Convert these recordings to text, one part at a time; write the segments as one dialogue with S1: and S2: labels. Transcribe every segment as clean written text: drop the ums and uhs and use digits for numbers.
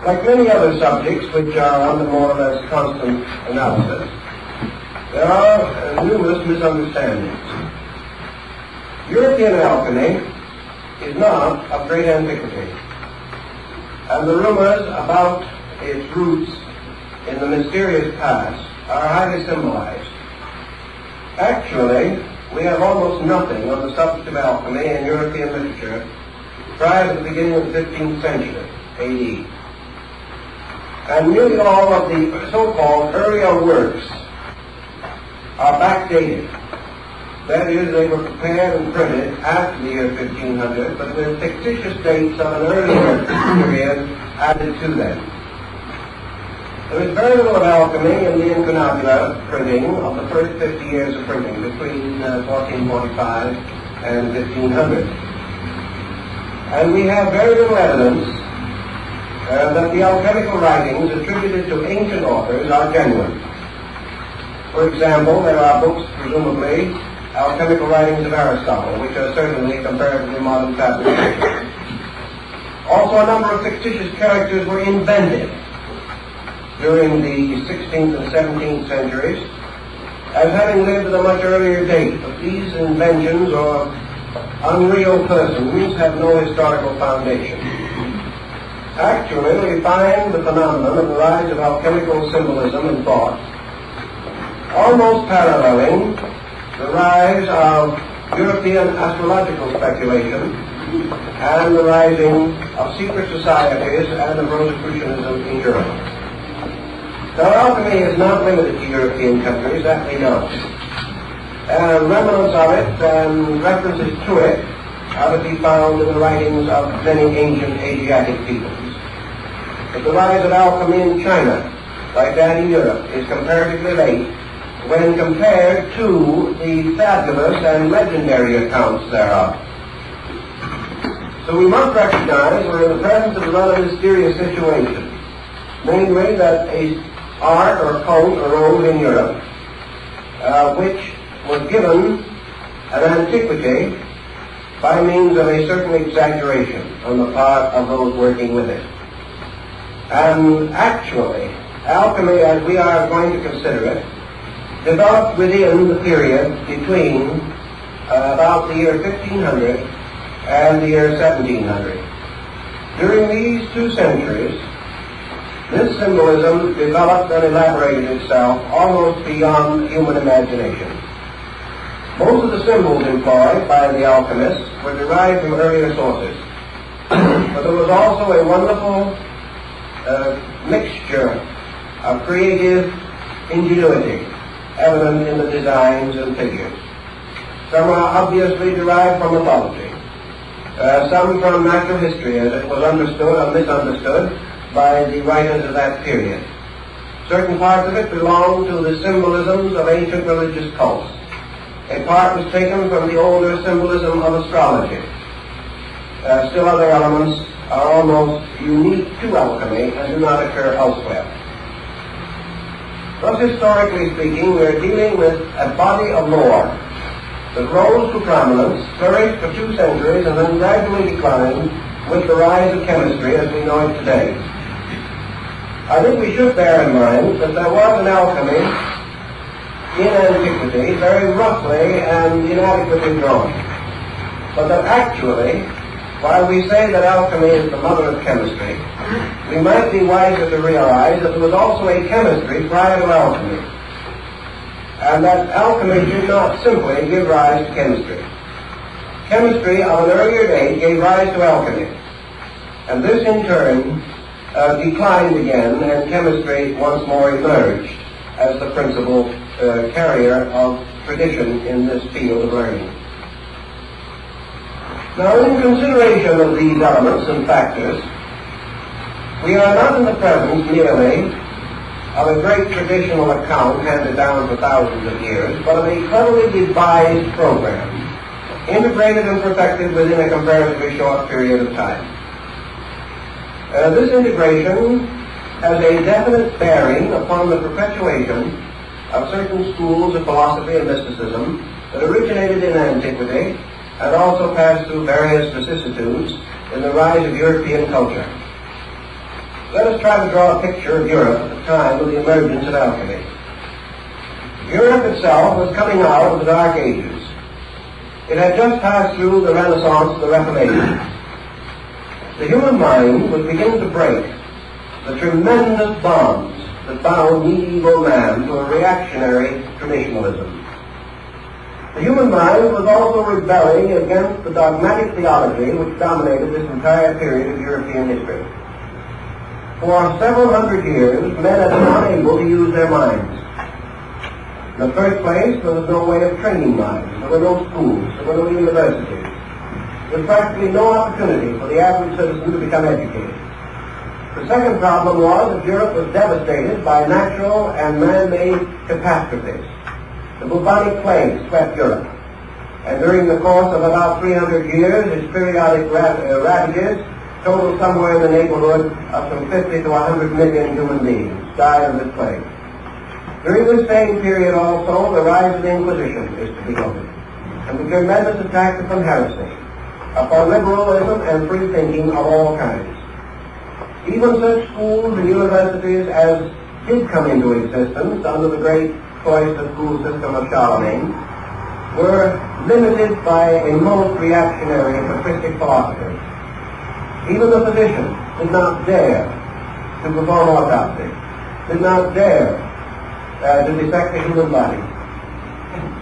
S1: Like many other subjects which are under more or less constant analysis, there are numerous misunderstandings. European alchemy is not of great antiquity, and the rumors about its roots in the mysterious past are highly symbolized. Actually, we have almost nothing on the subject of alchemy in European literature prior to the beginning of the 15th century, AD. And nearly all of the so-called earlier works are backdated. That is, they were prepared and printed after the year 1500, but there are fictitious dates of an earlier period added to them. There is very little of alchemy in the incunabula printing of the first 50 years of printing, between 1445 and 1500. And we have very little evidence that the alchemical writings attributed to ancient authors are genuine. For example, there are books, presumably, alchemical writings of Aristotle, which are certainly comparatively modern fabrications. Also, a number of fictitious characters were invented during the 16th and 17th centuries as having lived at a much earlier date, but these inventions or unreal persons have no historical foundation. Actually, we find the phenomenon of the rise of alchemical symbolism and thought almost paralleling the rise of European astrological speculation and the rising of secret societies and of Rosicrucianism in Europe. Now, alchemy is not limited to European countries, that we know. Remnants of it and references to it are to be found in the writings of many ancient Asiatic peoples. But the rise of alchemy in China, like that in Europe, is comparatively late when compared to the fabulous and legendary accounts thereof. So we must recognize we're in the presence of a rather mysterious situation, namely that a art or cult arose in Europe, which was given an antiquity by means of a certain exaggeration on the part of those working with it. And actually, alchemy, as we are going to consider it, developed within the period between about the year 1500 and the year 1700. During these 2 centuries, this symbolism developed and elaborated itself almost beyond human imagination. Most of the symbols employed by the alchemists were derived from earlier sources, but there was also a wonderful mixture of creative ingenuity evident in the designs and figures. Some are obviously derived from mythology, some from natural history as it was understood or misunderstood by the writers of that period. Certain parts of it belong to the symbolisms of ancient religious cults. A part was taken from the older symbolism of astrology. Still other elements are almost unique to alchemy and do not occur elsewhere. Thus, historically speaking, we are dealing with a body of lore that rose to prominence, flourished for 2 centuries, and then gradually declined with the rise of chemistry as we know it today. I think we should bear in mind that there was an alchemy in antiquity, very roughly and inadequately drawn, but that actually, while we say that alchemy is the mother of chemistry, we might be wiser to realize that there was also a chemistry prior to alchemy, and that alchemy did not simply give rise to chemistry. Chemistry of an earlier date gave rise to alchemy, and this in turn declined again, and chemistry once more emerged as the principal carrier of tradition in this field of learning. Now, in consideration of these elements and factors, we are not in the presence merely of a great traditional account handed down for thousands of years, but of a cleverly devised program, integrated and perfected within a comparatively short period of time. This integration has a definite bearing upon the perpetuation of certain schools of philosophy and mysticism that originated in antiquity and also passed through various vicissitudes in the rise of European culture. Let us try to draw a picture of Europe at the time of the emergence of alchemy. Europe itself was coming out of the Dark Ages. It had just passed through the Renaissance and the Reformation. The human mind was beginning to break the tremendous bonds that bound medieval man to a reactionary traditionalism. The human mind was also rebelling against the dogmatic theology which dominated this entire period of European history. For several hundred years, men had been unable to use their minds. In the first place, there was no way of training minds. There were no schools. There were no universities. There was practically no opportunity for the average citizen to become educated. The second problem was that Europe was devastated by natural and man-made catastrophes. The bubonic plague swept Europe, and during the course of about 300 years, its periodic ravages totaled somewhere in the neighborhood of some 50 to 100 million human beings died of this plague. During this same period also, the rise of the Inquisition is to be noted, and the tremendous attack upon heresy, upon liberalism and free thinking of all kinds. Even such schools and universities as did come into existence under the great cloister school system of Charlemagne were limited by a most reactionary and patristic philosophy. Even the physician did not dare to perform autopsy, did not dare to dissect the human body.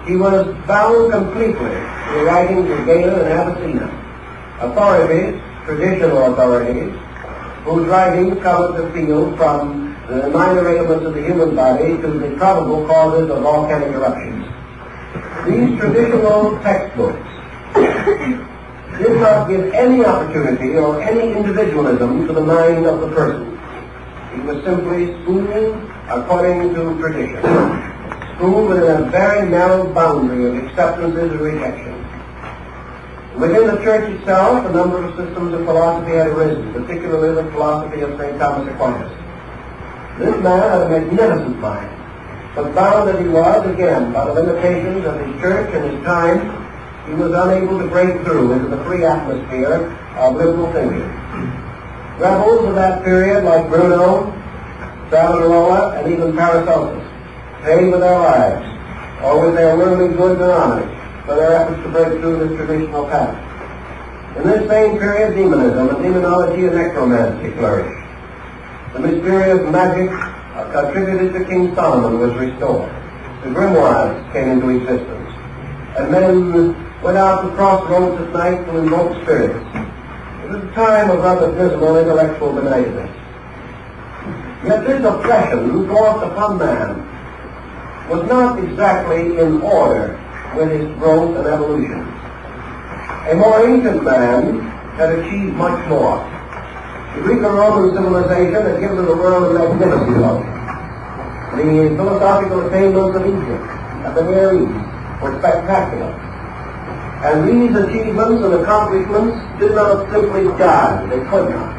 S1: He was bound completely to the writings of Galen and Avicenna, authorities, traditional authorities, whose writings covered the field from the minor ailments of the human body to the probable causes of volcanic eruptions. These traditional textbooks did not give any opportunity or any individualism to the mind of the person. He was simply schooled according to tradition, schooled within a very narrow boundary of acceptances and rejections. Within the church itself, a number of systems of philosophy had arisen, particularly the philosophy of St. Thomas Aquinas. This man had a magnificent mind, but bound as he was, again, by the limitations of his church and his time, he was unable to break through into the free atmosphere of liberal thinking. Rebels of that period, like Bruno, Savonarola, and even Paracelsus, paid with their lives, or with their worldly goods and honors, for their efforts to break through this traditional path. In this same period, demonism and demonology and necromancy flourished. The mysterious magic attributed to King Solomon was restored. The grimoires came into existence, and men went out to crossroads at night to invoke spirits. It was a time of rather visible intellectual benignness. Yet this oppression forced upon man was not exactly in order with his growth and evolution. A more ancient man had achieved much more. The Greco-Roman civilization had given to the world a magnificent look. The philosophical attainments of Egypt and the Near East were spectacular. And these achievements and accomplishments did not simply die. They could not.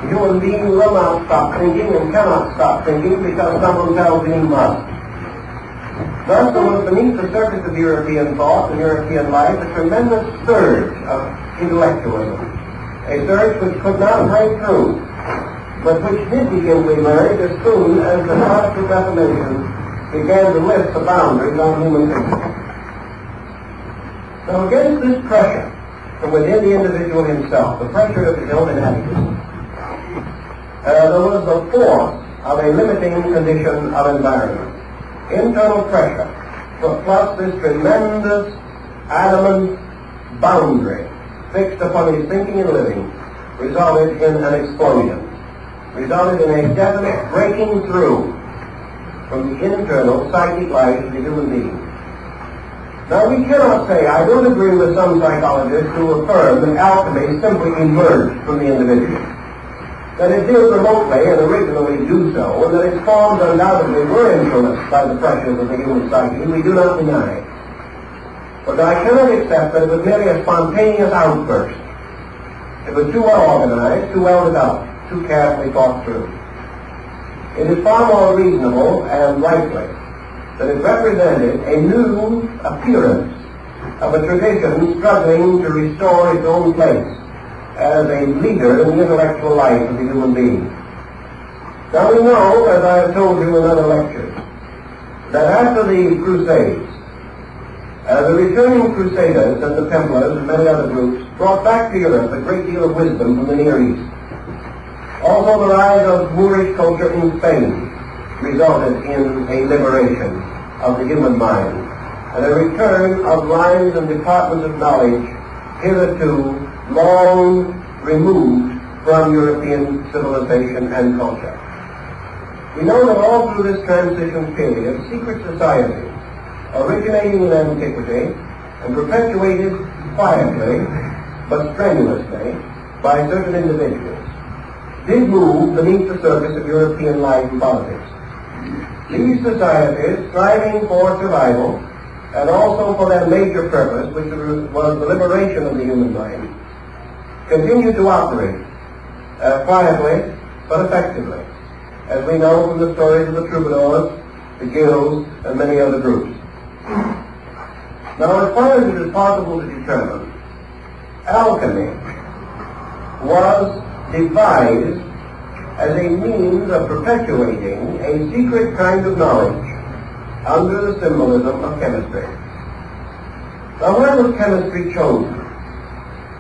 S1: The human being will not stop thinking and cannot stop thinking because someone tells him he must. Thus, there was beneath the surface of European thought and European life a tremendous surge of intellectualism, a surge which could not break through, but which did begin to emerge as soon as the Protestant Reformation began to lift the boundaries on human thinking. Now, against this pressure from within the individual himself, the pressure of his own inadequacy, there was the force of a limiting condition of environment. Internal pressure, plus this tremendous adamant boundary fixed upon his thinking and living, resulted in an explosion, resulted in a definite breaking through from the internal psychic life of the human being. Now, we cannot say, I don't agree with some psychologists who affirm that alchemy simply emerged from the individual, that it did remotely and originally do so, and that its forms undoubtedly were influenced by the pressures of the human psyche. We do not deny it. But I cannot accept that it was merely a spontaneous outburst. It was too well organized, too well developed, too carefully thought through. It is far more reasonable and likely that it represented a new appearance of a tradition struggling to restore its own place as a leader in the intellectual life of the human being. Now we know, as I have told you in other lectures, that after the Crusades, the returning Crusaders and the Templars and many other groups brought back to Europe a great deal of wisdom from the Near East. Also the rise of Moorish culture in Spain resulted in a liberation of the human mind and a return of lines and departments of knowledge hitherto long removed from European civilization and culture. We know that all through this transition period, secret societies, originating in antiquity and perpetuated quietly but strenuously by certain individuals, did move beneath the surface of European life and politics. These societies, striving for survival and also for their major purpose, which was the liberation of the human mind, continued to operate quietly but effectively, as we know from the stories of the troubadours, the guilds, and many other groups. Now, as far as it is possible to determine, alchemy was devised as a means of perpetuating a secret kind of knowledge under the symbolism of chemistry. Now, why was chemistry chosen?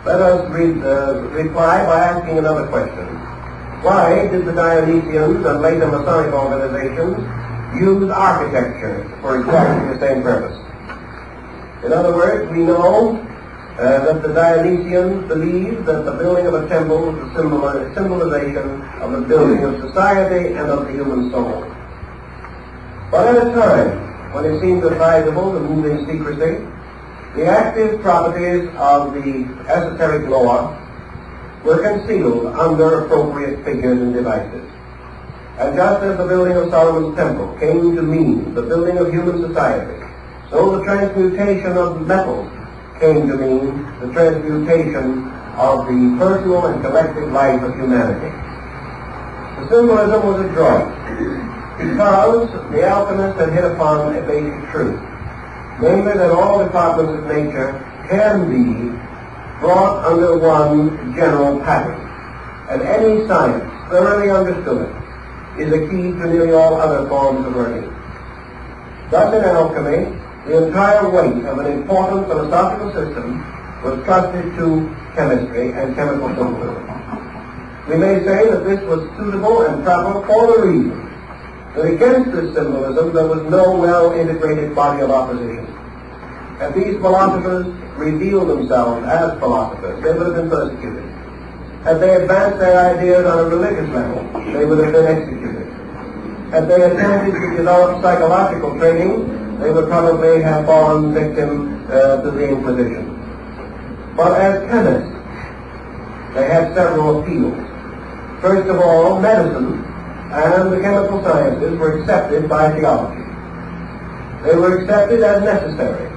S1: Let us reply by asking another question. Why did the Dionysians and later Masonic organizations use architecture for exactly the same purpose? In other words, we know that the Dionysians believed that the building of a temple was a symbolization of the building of society and of the human soul. But at a time when it seemed advisable to move in secrecy, the active properties of the esoteric lore were concealed under appropriate figures and devices. And just as the building of Solomon's temple came to mean the building of human society, so the transmutation of metals came to mean the transmutation of the personal and collective life of humanity. The symbolism was adroit because the alchemists had hit upon a basic truth, namely that all departments of nature can be brought under one general pattern, and any science thoroughly understood is a key to nearly all other forms of learning. Thus in alchemy, the entire weight of an important philosophical system was trusted to chemistry and chemical symbolism. We may say that this was suitable and proper for the reason that against this symbolism there was no well-integrated body of opposition. If these philosophers revealed themselves as philosophers, they would have been persecuted. Had they advanced their ideas on a religious level, they would have been executed. Had they attempted to develop psychological training, they would probably have fallen victim to the Inquisition. But as chemists, they had several appeals. First of all, medicine and the chemical sciences were accepted by theology. They were accepted as necessary,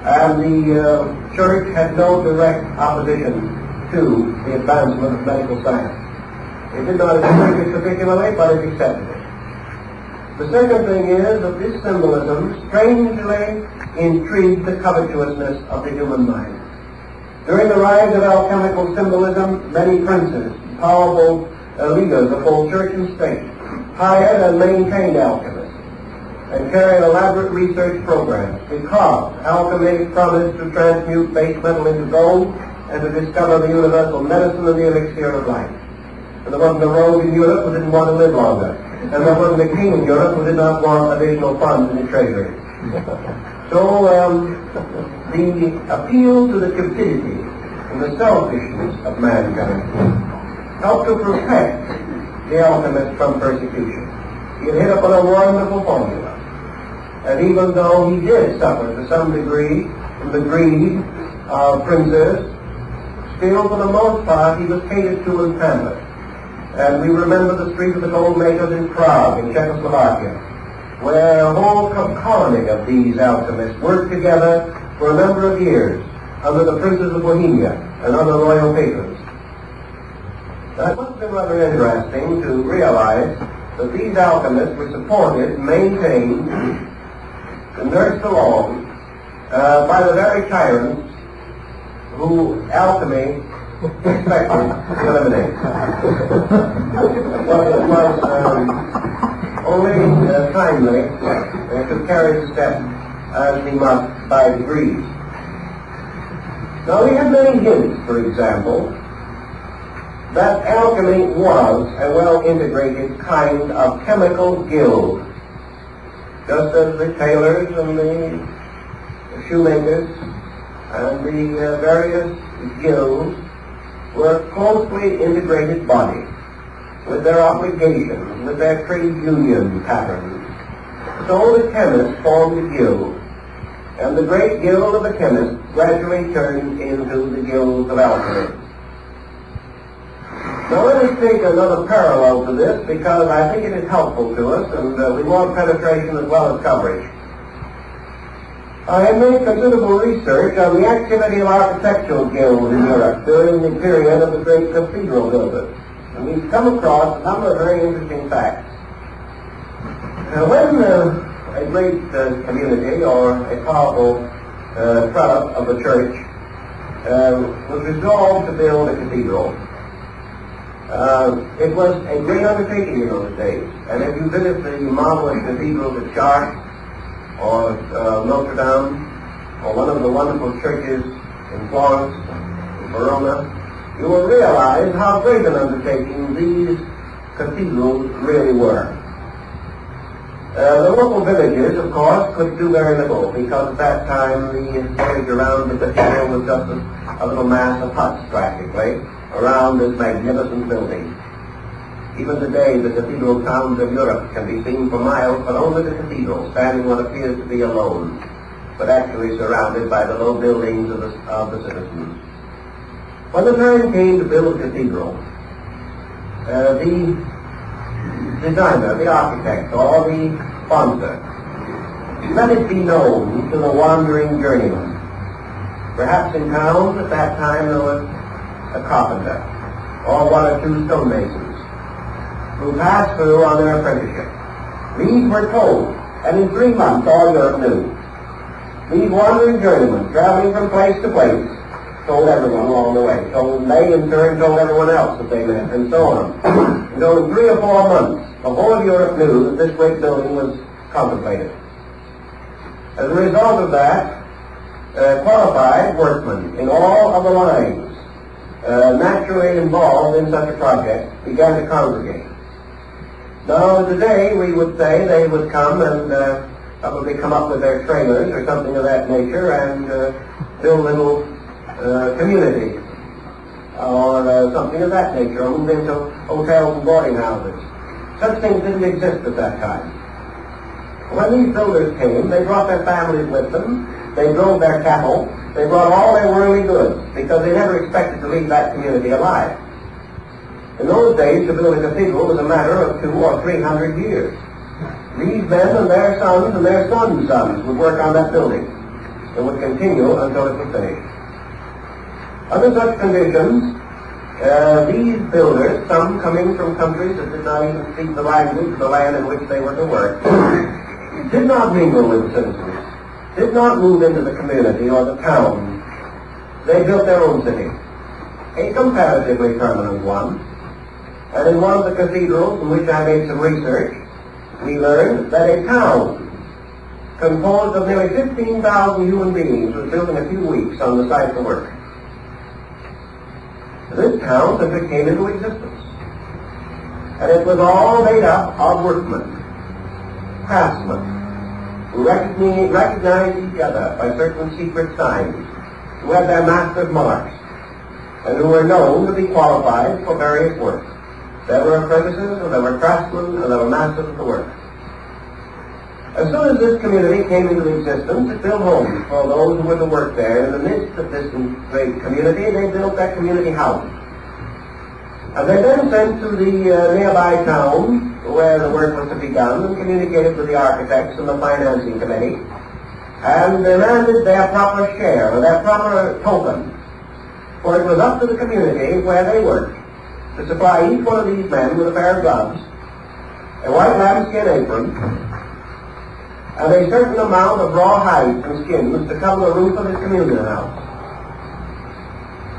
S1: and the church had no direct opposition to the advancement of medical science. It did not encourage it particularly, but it accepted it. The second thing is that this symbolism strangely intrigued the covetousness of the human mind. During the rise of alchemical symbolism, many princes, powerful leaders of both church and state, hired and maintained alchemists and carried elaborate research programs because alchemy promised to transmute base metal into gold and to discover the universal medicine and the elixir of life. And there wasn't a rogue in Europe who didn't want to live longer. And there wasn't a king in Europe who did not want additional funds in the treasury. So the appeal to the cupidity and the selfishness of mankind helped to protect the alchemist from persecution. He had hit upon a wonderful formula. And even though he did suffer to some degree from the greed of princes, still for the most part he was catered to and pampered. And we remember the Street of the Gold Makers in Prague, in Czechoslovakia, where a whole colony of these alchemists worked together for a number of years under the princes of Bohemia and other royal patrons. Now, it must have been rather interesting to realize that these alchemists were supported, maintained, and nursed along by the very tyrants who alchemy expected to eliminate. But it was only timely to carry the step as we must by degrees. Now we have many hints, for example, that alchemy was a well-integrated kind of chemical guild, just as the tailors and the shoemakers and the various guilds were closely integrated bodies with their obligations, with their trade union patterns. So the chemists formed a guild, and the great guild of the chemists gradually turned into the guilds of alchemy. Now let us take another parallel to this, because I think it is helpful to us, and we want penetration as well as coverage. I have made considerable research on the activity of architectural guilds in Europe during the period of the great cathedral builders, and we've come across a number of very interesting facts. When a great community or a powerful prelate of the church was resolved to build a cathedral, it was a great undertaking in those days. And if you visit the marvelous cathedrals at Chartres or Notre Dame or one of the wonderful churches in Florence, in Verona, you will realize how great an undertaking these cathedrals really were. The local villages, of course, could do very little, because at that time the village around the cathedral was just a little mass of huts, practically, around this magnificent building. Even today, the cathedral towns of Europe can be seen for miles, but only the cathedral, standing what appears to be alone, but actually surrounded by the low buildings of the citizens. When the time came to build a cathedral, the designer, the architect, or the sponsor, let it be known to the wandering journeyman. Perhaps in town at that time there was a carpenter, or one or two stonemasons, who passed through on their apprenticeship. These were told, and in 3 months all Europe knew. These wandering journeymen, traveling from place to place, told everyone along the way. So they in turn told everyone else that they met, and so on. So in 3 or 4 months, the whole of Europe knew that this great building was contemplated. As a result of that, qualified workmen in all of the lines naturally involved in such a project began to congregate. Now today we would say they would come and probably come up with their trailers or something of that nature and build little communities or something of that nature, or move into hotels and boarding houses. Such things didn't exist at that time. When these builders came, they brought their families with them, they drove their cattle, they brought all their worldly goods, because they never expected to leave that community alive. In those days, to build a cathedral was a matter of 200 or 300 years. These men and their sons and their sons' sons would work on that building. It would continue until it was finished. Under such conditions, these builders, some coming from countries that did not even speak the language of the land in which they were to work, did not mingle with citizens, did not move into the community or the town. They built their own city, a comparatively permanent one. And in one of the cathedrals in which I made some research, we learned that a town composed of nearly 15,000 human beings was built in a few weeks on the site of the work. This town simply came into existence. And it was all made up of workmen, craftsmen, who recognized each other by certain secret signs, who had their master's marks, and who were known to be qualified for various work. There were apprentices, and there were craftsmen, and there were masters of the work. As soon as this community came into existence, it built homes for those who were to work there. In the midst of this great community, they built their community house. And they then sent to the nearby town where the work was to be done and communicated with the architects and the financing committee and demanded their proper share, or their proper token. For it was up to the community where they worked to supply each one of these men with a pair of gloves, a white lambskin apron, and a certain amount of raw hides and skins to cover the roof of his communion house.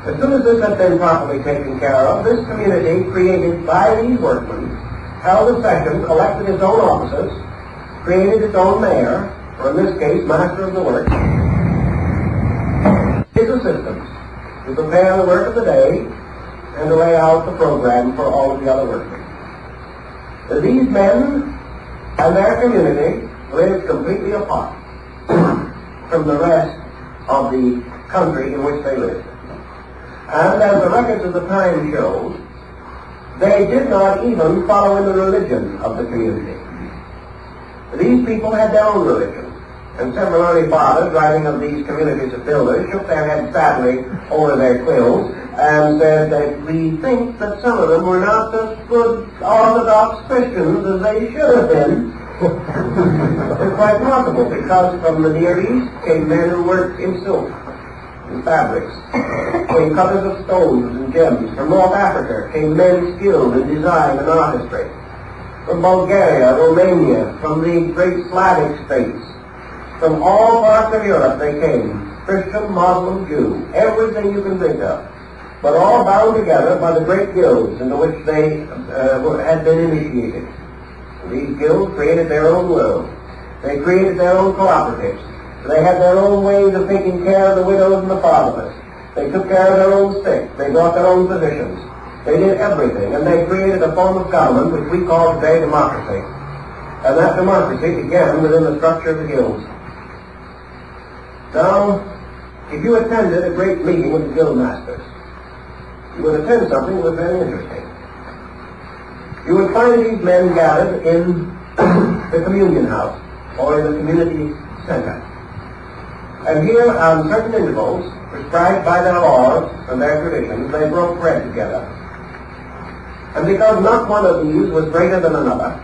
S1: As soon as this had been properly taken care of, this community created by these workmen held a session, elected its own officers, created its own mayor, or in this case, master of the work, his assistants to prepare the work of the day and to lay out the program for all of the other workmen. These men and their community lived completely apart from the rest of the country in which they lived. And as the records of the time show, they did not even follow in the religion of the community. These people had their own religion. And several early fathers, writing of these communities of builders, shook their heads sadly over their quills and said that we think that some of them were not such good Orthodox Christians as they should have been. It's quite possible, because from the Near East came men who worked in silk and fabrics, came cutters of stones and gems. From North Africa came men skilled in design and artistry. From Bulgaria, Romania, from the great Slavic states, from all parts of Europe they came, Christian, Muslim, Jew, everything you can think of, but all bound together by the great guilds into which they had been initiated. These guilds created their own world. They created their own cooperatives. They had their own ways of taking care of the widows and the fatherless. They took care of their own sick. They brought their own physicians. They did everything, and they created a form of government which we call today democracy. And that democracy began within the structure of the guilds. Now, if you attended a great meeting with the guild masters, you would attend something that was very interesting. You would find these men gathered in the communion house, or in the community center. And here, on certain intervals, prescribed by their laws and their traditions, they broke bread together. And because not one of these was greater than another,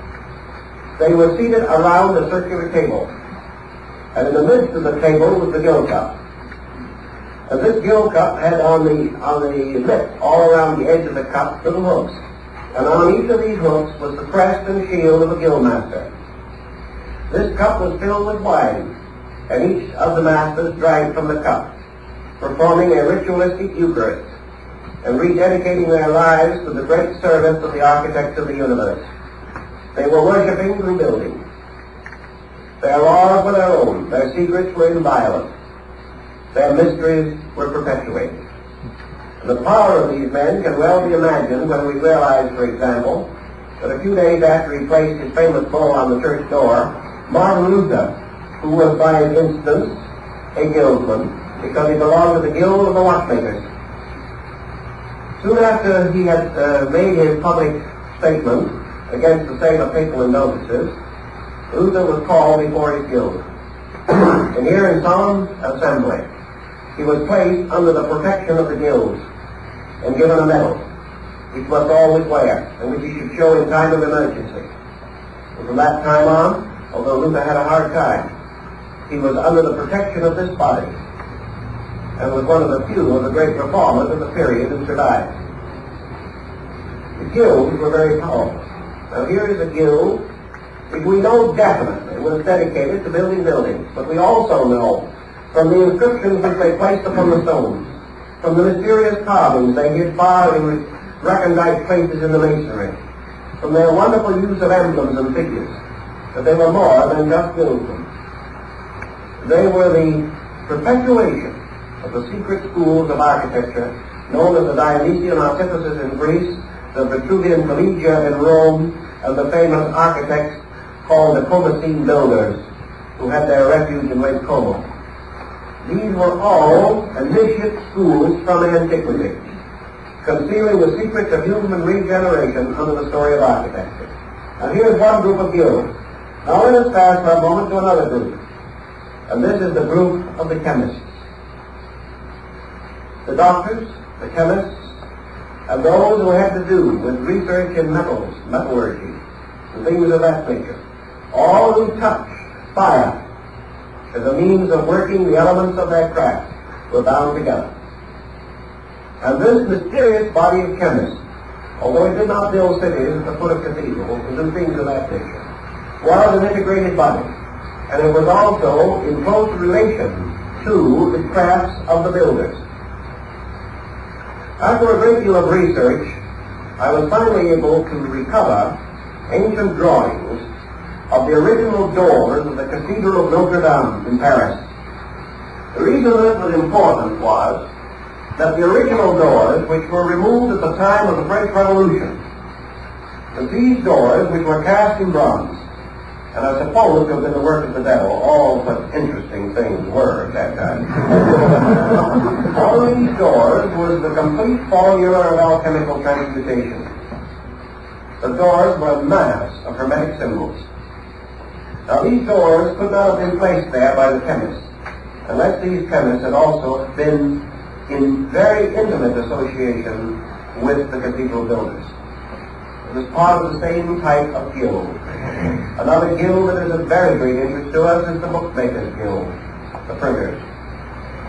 S1: they were seated around a circular table. And in the midst of the table was the gill cup. And this gill cup had on the lip, all around the edge of the cup, little hooks. And on each of these hooks was the crest and shield of a guild master. This cup was filled with wine, and each of the masters drank from the cup, performing a ritualistic Eucharist, and rededicating their lives to the great service of the architect of the universe. They were worshipping through building. Their laws were their own. Their secrets were inviolate. Their mysteries were perpetuated. And the power of these men can well be imagined when we realize, for example, that a few days after he placed his famous bull on the church door, Martin Luther, who was by instance a guildsman, because he belonged to the guild of the watchmakers, soon after he had made his public statement against the sale of papal indulgences, Luther was called before his guild. And here in solemn assembly, he was placed under the protection of the guilds and given a medal, which must always wear, and which he should show in time of emergency. And from that time on, although Luther had a hard time, he was under the protection of this body, and was one of the few of the great reformers of the period who survived. The guilds were very powerful. Now here is a guild which we know definitely was dedicated to building buildings, but we also know from the inscriptions which they placed upon the stones, from the mysterious carvings they hid far in recondite places in the masonry, from their wonderful use of emblems and figures, that they were more than just guildsmen. They were the perpetuation of the secret schools of architecture known as the Dionysian artificers in Greece, the Vitruvian Collegia in Rome, and the famous architects called the Comasine builders, who had their refuge in Lake Como. These were all initiate schools from antiquity, concealing the secrets of human regeneration under the story of architecture. And here's one group of guilds. Now let us pass for a moment to another group. And this is the group of the chemists. The doctors, the chemists, and those who had to do with research in metals, metallurgy, and things of that nature. All who touch fire as a means of working the elements of their craft were bound together. And this mysterious body of chemists, although it did not build cities at the foot of cathedrals and do things of that nature, was an integrated body. And it was also in close relation to the crafts of the builders. After a great deal of research, I was finally able to recover ancient drawings of the original doors of the Cathedral of Notre Dame in Paris. The reason this was important was that the original doors, which were removed at the time of the French Revolution, that these doors, which were cast in bronze, and are supposed to have been the work of the devil, all such interesting things were at that time. On these doors was the complete formula of alchemical transmutation. The doors were a mass of hermetic symbols. Now these doors could not have been placed there by the chemists, unless these chemists had also been in very intimate association with the cathedral builders. It was part of the same type of guild. Another guild that is of very great interest to us is the bookmakers' guild, the printers.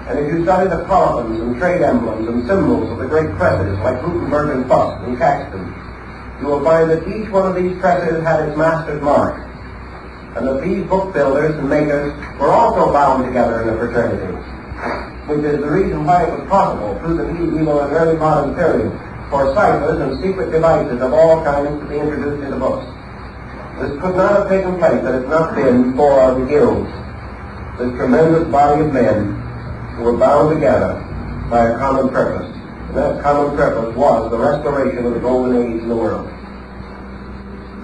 S1: And if you study the coffins and trade emblems and symbols of the great presses like Gutenberg and Fuss and Caxton, you will find that each one of these presses had its master's mark, and that these book builders and makers were also bound together in a fraternity, which is the reason why it was possible through the medieval and early modern period for ciphers and secret devices of all kinds to be introduced into books. This could not have taken place had it not been for the guilds, this tremendous body of men who were bound together by a common purpose. And that common purpose was the restoration of the golden age in the world.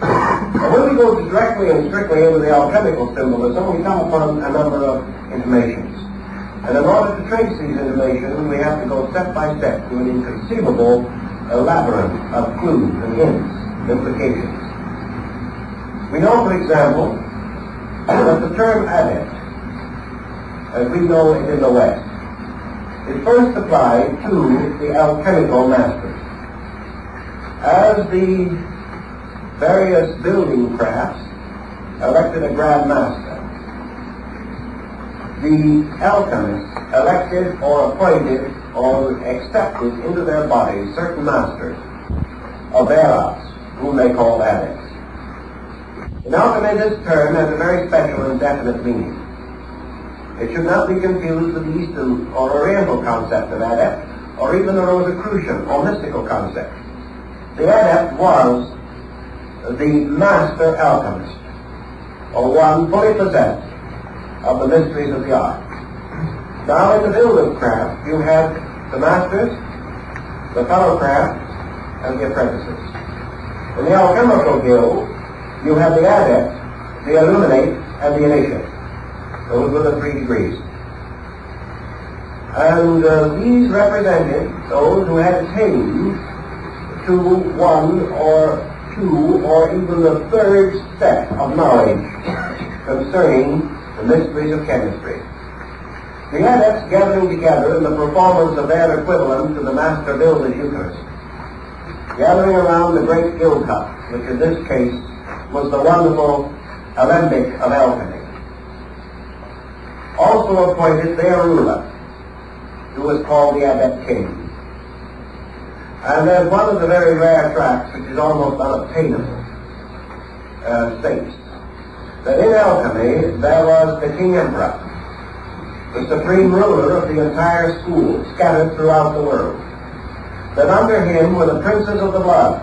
S1: And when we go directly and strictly into the alchemical symbolism, we come upon a number of intimations. And in order to trace these intimations, we have to go step by step to an inconceivable labyrinth of clues and hints and implications. We know, for example, that the term adept, as we know it in the West, is first applied to the alchemical masters. As the various building crafts elected a grand master, the alchemists elected or appointed or accepted into their bodies certain masters of their arts, whom they called adepts. In alchemy, this term has a very special and definite meaning. It should not be confused with the Eastern or Oriental concept of adept, or even the Rosicrucian or mystical concept. The adept was the master alchemist, or one fully possessed of the mysteries of the art. Now in the builder's craft, you have the masters, the fellow craft, and the apprentices. In the alchemical guild, you have the adept, the illuminate, and the initiate. Those were the 3 degrees. And these represented those who had attained to 1 or 2 or even the 3rd step of knowledge concerning the mysteries of chemistry. The adepts gathering together in the performance of their equivalent to the master builder's Eucharist, gathering around the great guild cup, which in this case was the wonderful alembic of alchemy. Also appointed their ruler, who was called the Adept King. And there's one of the very rare tracts which is almost unobtainable, states that in alchemy there was the King Emperor, the supreme ruler of the entire school, scattered throughout the world. That under him were the princes of the blood,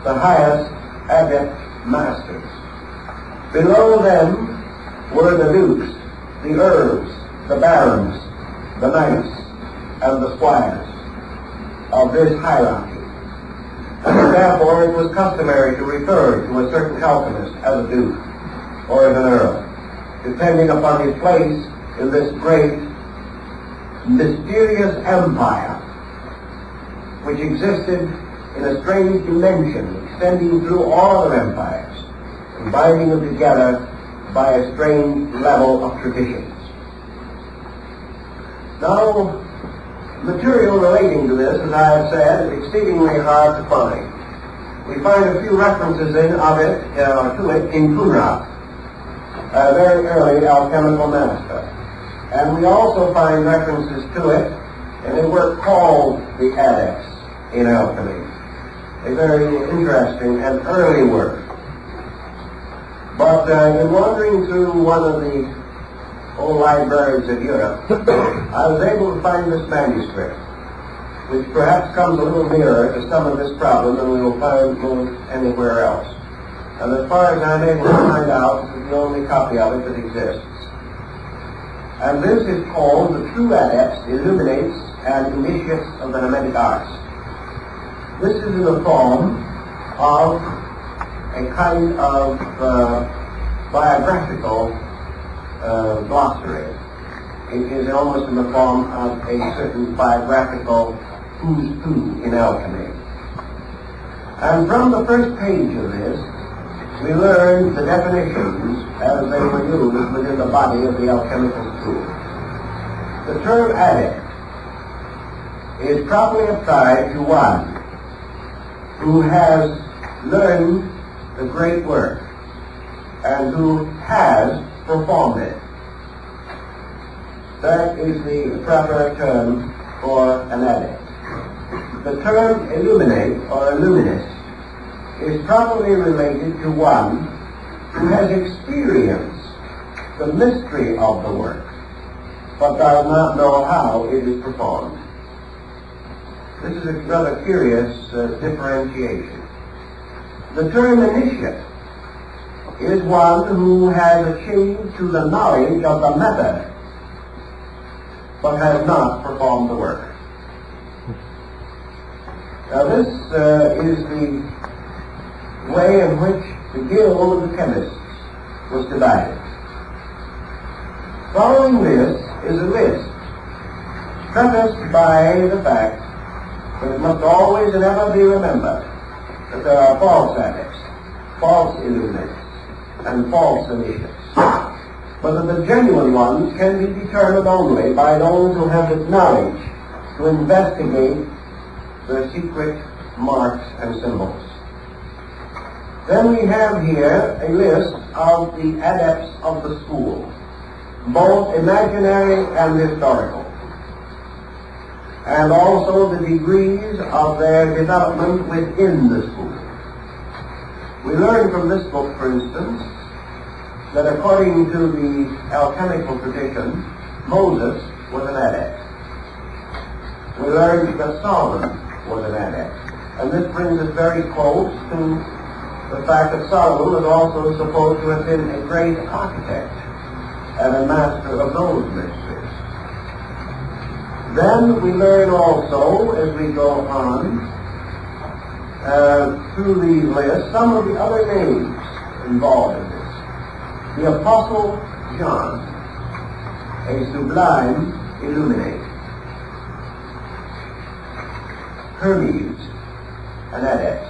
S1: the highest adept masters. Below them were the dukes, the earls, the barons, the knights, and the squires of this hierarchy. And therefore it was customary to refer to a certain alchemist as a duke or as an earl, depending upon his place in this great, mysterious empire, which existed in a strange dimension, extending through all other empires, and binding them together by a strange level of traditions. Now, material relating to this, as I have said, is exceedingly hard to find. We find a few references to it in Kunra, a very early alchemical master. And we also find references to it in a work called The Adepts in Alchemy, a very interesting and early work. But in wandering through one of the old libraries of Europe, I was able to find this manuscript. which perhaps comes a little nearer to some of this problem than we will find most anywhere else. And as far as I'm able to find out, this is the only copy of it that exists. And this is called The True Adepts, Illuminates, and Initiates of the Hermetic Arts. This is in the form of a kind of biographical glossary. It is almost in the form of a certain biographical who's who in alchemy. And from the first page of this, we learn the definitions as they were used within the body of the alchemical school. The term adept is properly applied to one who has learned the great work and who has performed it. That is the proper term for an adept. The term illuminate or illuminist is properly related to one who has experienced the mystery of the work, but does not know how it is performed. This is a rather curious differentiation. The term initiate is one who has achieved to the knowledge of the method, but has not performed the work. Now this is the way in which the guild of the chemists was divided. Following this is a list, prefaced by the fact that it must always and ever be remembered that there are false adepts, false illuminates, and false initiates, but that the genuine ones can be determined only by those who have the knowledge to investigate the secret marks and symbols. Then we have here a list of the adepts of the school, both imaginary and historical, and also the degrees of their development within the school. We learn from this book, for instance, that according to the alchemical tradition, Moses was an adept. We learn that Solomon was an adept. And this brings us very close to the fact that Solomon was also supposed to have been a great architect and a master of those mysteries. Then we learn also, as we go on through the list, some of the other names involved in this. The Apostle John, a sublime illuminate. Hermes, an adept.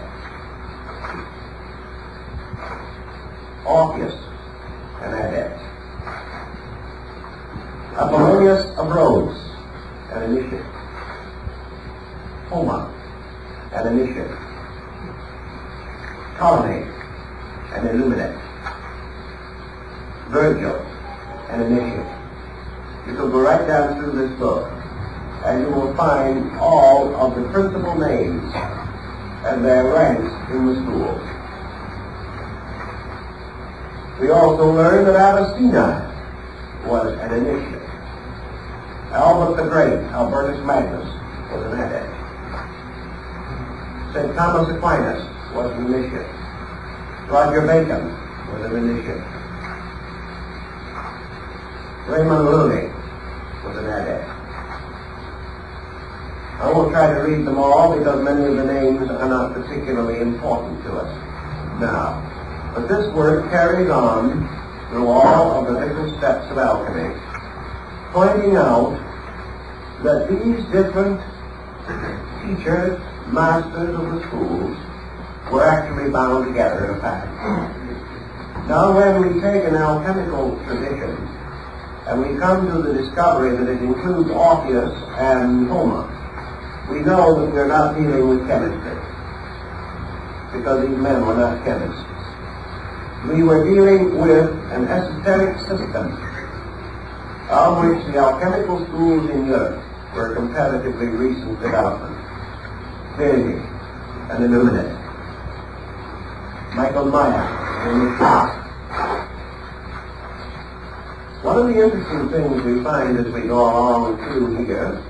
S1: Orpheus, an adept. Apollonius of Rhodes, an initiate. Homer, an initiate. Ptolemy, an illuminate. Virgil, an initiate. You can go right down through this book, and you will find all of the principal names and their ranks in the school. We also learn that Avicenna was an initiate. Albert the Great, Albertus Magnus, was an adept. St. Thomas Aquinas was an initiate. Roger Bacon was an initiate. Raymond Lully was an adept. I won't try to read them all because many of the names are not particularly important to us now. But this work carries on through all of the different steps of alchemy, pointing out that these different teachers, masters of the schools, were actually bound together in a pattern. Now when we take an alchemical tradition and we come to the discovery that it includes Orpheus and Homer, we know that we're not dealing with chemistry, because these men were not chemists. We were dealing with an esoteric system of which the alchemical schools in Europe were comparatively recent development. Clearly, an illuminate. Michael Meyer, in the class. One of the interesting things we find as we go along through here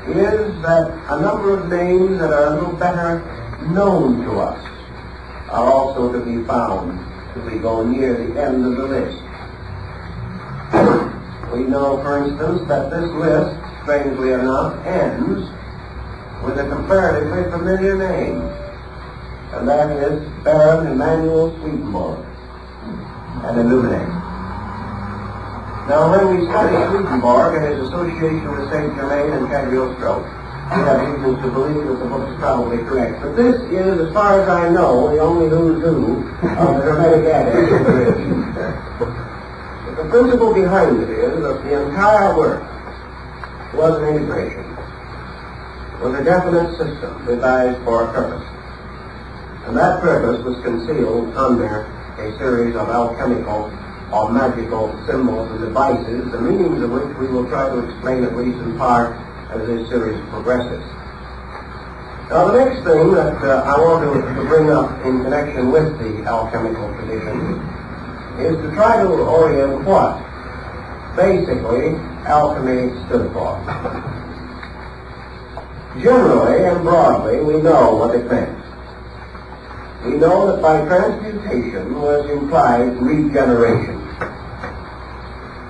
S1: is that a number of names that are a little better known to us are also to be found as we go near the end of the list. We know, for instance, that this list, strangely enough, ends with a comparatively familiar name, and that is Baron Emanuel Swedenborg, an Illuminate. Now, when we study Swedenborg and his association with Saint Germain and Cagliostro, we have reasons to believe that the book is probably correct. But this is, as far as I know, the only who's who of the Hermetic adepts there is. The principle behind it is that the entire work was an integration, was a definite system devised for a purpose. And that purpose was concealed under a series of alchemical or magical symbols and devices, the meanings of which we will try to explain at least in part as this series progresses. Now, the next thing that I want to bring up in connection with the alchemical tradition is to try to orient what basically alchemy stood for. Generally and broadly, we know what it meant. We know that by transmutation was implied regeneration.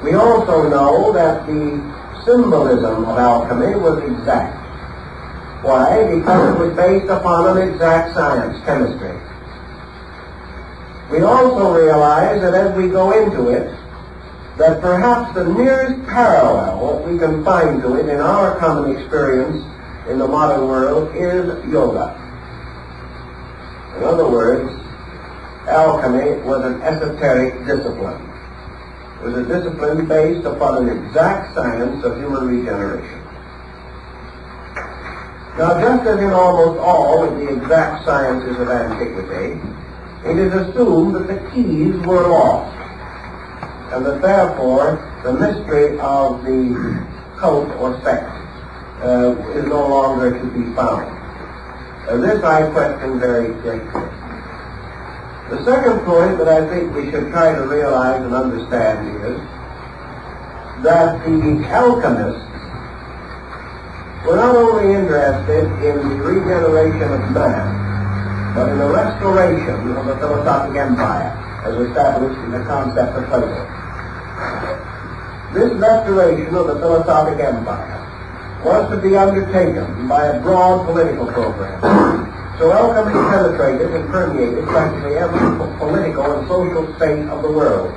S1: We also know that the symbolism of alchemy was exact. Why? Because it was based upon an exact science, chemistry. We also realize that as we go into it, that perhaps the nearest parallel that we can find to it in our common experience in the modern world is yoga. In other words, alchemy was an esoteric discipline. It was a discipline based upon an exact science of human regeneration. Now, just as in almost all of the exact sciences of antiquity, it is assumed that the keys were lost, and that therefore the mystery of the cult or sect is no longer to be found. This I question very greatly. The second point that I think we should try to realize and understand is that the alchemists were not only interested in the regeneration of man, but in the restoration of the philosophic empire, as established in the concept of Plato. This restoration of the philosophic empire was to be undertaken by a broad political program. So alchemy penetrated and permeated practically every political and social state of the world,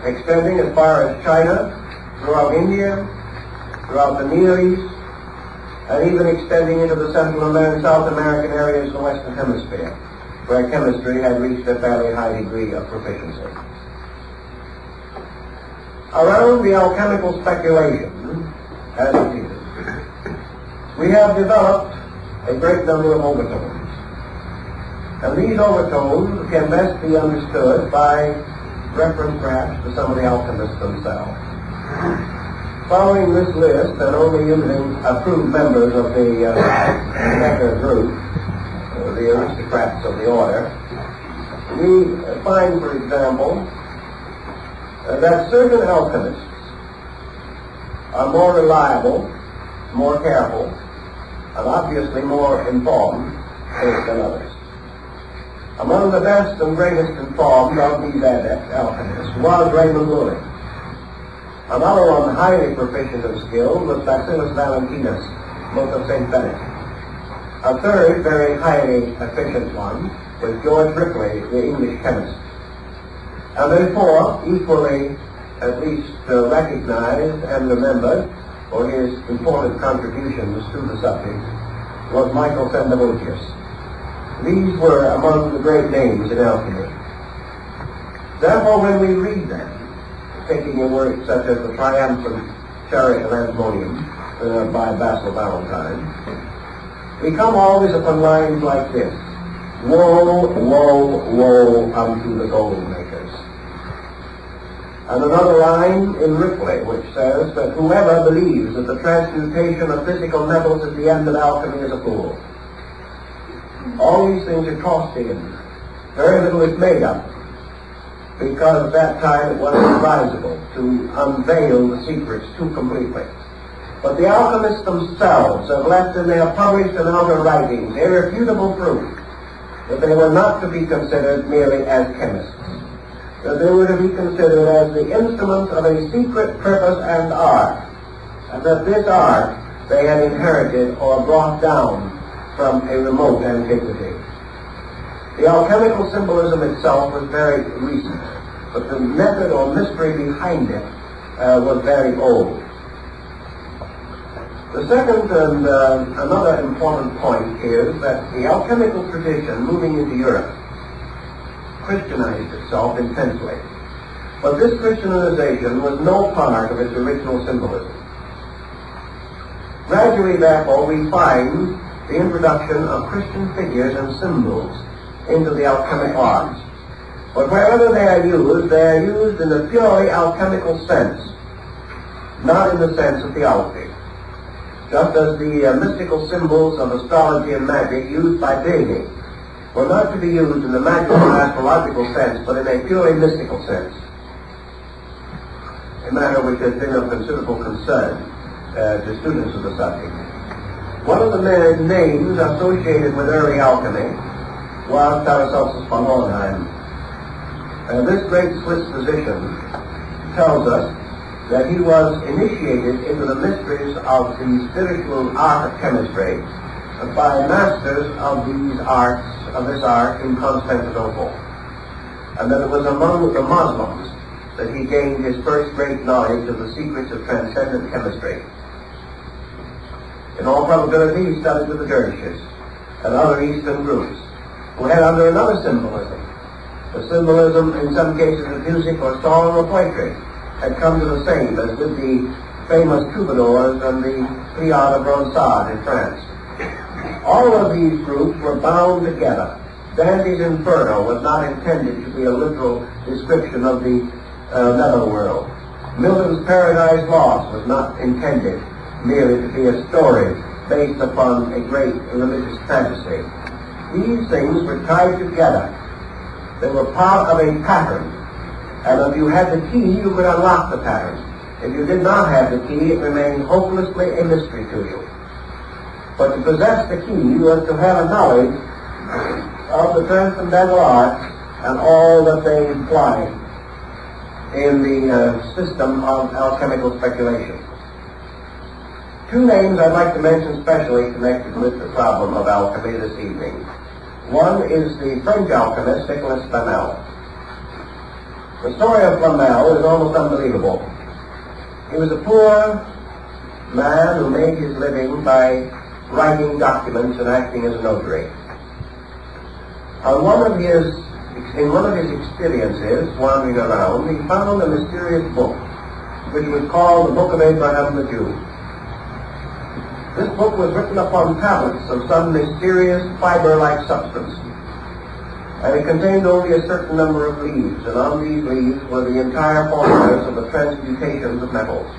S1: extending as far as China, throughout India, throughout the Near East, and even extending into the Central and South American areas of the Western Hemisphere, where chemistry had reached a fairly high degree of proficiency. Around the alchemical speculation, as it is, we have developed a great number of overtones. And these overtones can best be understood by reference perhaps to some of the alchemists themselves. Following this list, and only using approved members of the Becker group, the aristocrats of the order, we find, for example, that certain alchemists are more reliable, more careful, and obviously more informed than others. Among the best and greatest informed of these adept alchemists was Raymond Loewy. Another one highly proficient and skilled was Bacillus Valentinus, monk of St. Benedict. A third very highly efficient one was George Ripley, the English chemist. And then fourth, equally at least recognized and remembered for his important contributions to the subject, was Michael Sendivogius. These were among the great names in alchemy. Therefore, when we read them, taking a work such as The Triumphant Chariot of Antimonium by Basil Valentine, we come always upon lines like this: Woe, woe, woe unto the gold makers. And another line in Ripley which says that whoever believes that the transmutation of physical metals is the end of alchemy is a fool. All these things are tossed in. Very little is made up, because at that time it was advisable to unveil the secrets too completely. But the alchemists themselves have left in their published and outer writings irrefutable proof that they were not to be considered merely as chemists, that they were to be considered as the instruments of a secret purpose and art, and that this art they had inherited or brought down from a remote antiquity. The alchemical symbolism itself was very recent, but the method or mystery behind it was very old. The second and another important point is that the alchemical tradition moving into Europe Christianized itself intensely. But this Christianization was no part of its original symbolism. Gradually, therefore, we find the introduction of Christian figures and symbols into the alchemic arts. But wherever they are used in a purely alchemical sense, not in the sense of theology. Just as the mystical symbols of astrology and magic used by Deity were not to be used in the magical and astrological sense, but in a purely mystical sense, a matter which has been of considerable concern to students of the subject. One of the names associated with early alchemy was Paracelsus von Hohenheim. This great Swiss physician tells us that he was initiated into the mysteries of the spiritual art of chemistry by masters of this art in Constantinople, and that it was among the Muslims that he gained his first great knowledge of the secrets of transcendent chemistry. In all probability, he studied with the dervishes and other Eastern groups who had under another symbolism. The symbolism, in some cases, of music or song or poetry, had come to the same as with the famous troubadours and the Priad of Ronsard in France. All of these groups were bound together. Dante's Inferno was not intended to be a literal description of the netherworld. Milton's Paradise Lost was not intended merely to be a story based upon a great religious fantasy. These things were tied together. They were part of a pattern. And if you had the key, you could unlock the pattern. If you did not have the key, it remained hopelessly a mystery to you. But to possess the key was to have a knowledge of the transcendental arts and all that they imply in the system of alchemical speculation. Two names I'd like to mention specially connected with the problem of alchemy this evening. One is the French alchemist Nicolas Flamel. The story of Flamel is almost unbelievable. He was a poor man who made his living by writing documents and acting as a notary. In one of his experiences wandering around, he found a mysterious book, which was called the Book of Abraham the Jew. This book was written upon tablets of some mysterious fiber-like substance, and it contained only a certain number of leaves, and on these leaves were the entire formulas of the transmutations of metals.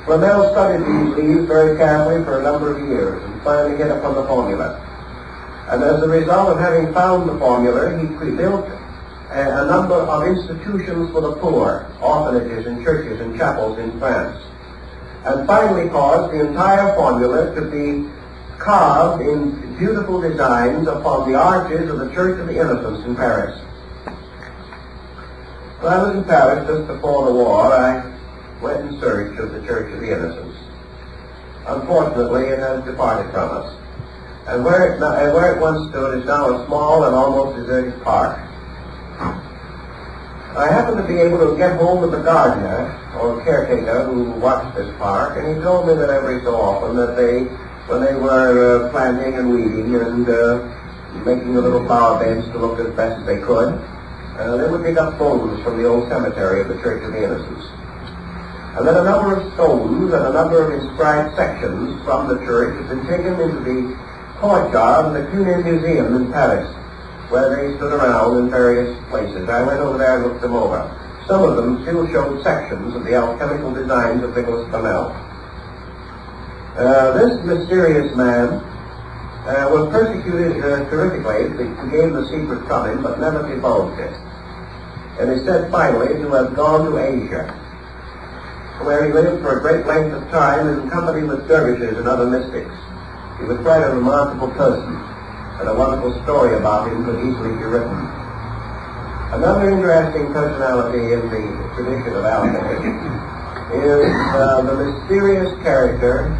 S1: Flamel studied these leaves very carefully for a number of years, and finally hit upon the formula. And as a result of having found the formula, he built a number of institutions for the poor, orphanages and churches and chapels in France, and finally caused the entire formula to be carved in beautiful designs upon the arches of the Church of the Innocents in Paris. When I was in Paris just before the war, I went in search of the Church of the Innocents. Unfortunately, it has departed from us. And where it once stood is now a small and almost deserted park. I happened to be able to get hold of the gardener, or caretaker, who watched this park, and he told me that every so often that when they were planting and weeding and making the little flower beds to look as best as they could, they would pick up bones from the old cemetery of the Church of the Innocents. And then a number of stones and a number of inscribed sections from the church have been taken into the courtyard of the Cuny Museum in Paris, where they stood around in various places. I went over there and looked them over. Some of them still showed sections of the alchemical designs of Nicolas Flamel. This mysterious man was persecuted terrifically. He gave the secret from him, but never divulged it. And is said finally to have gone to Asia. where he lived for a great length of time in company with dervishes and other mystics. He was quite a remarkable person, and a wonderful story about him could easily be written. Another interesting personality in the tradition of alchemy is the mysterious character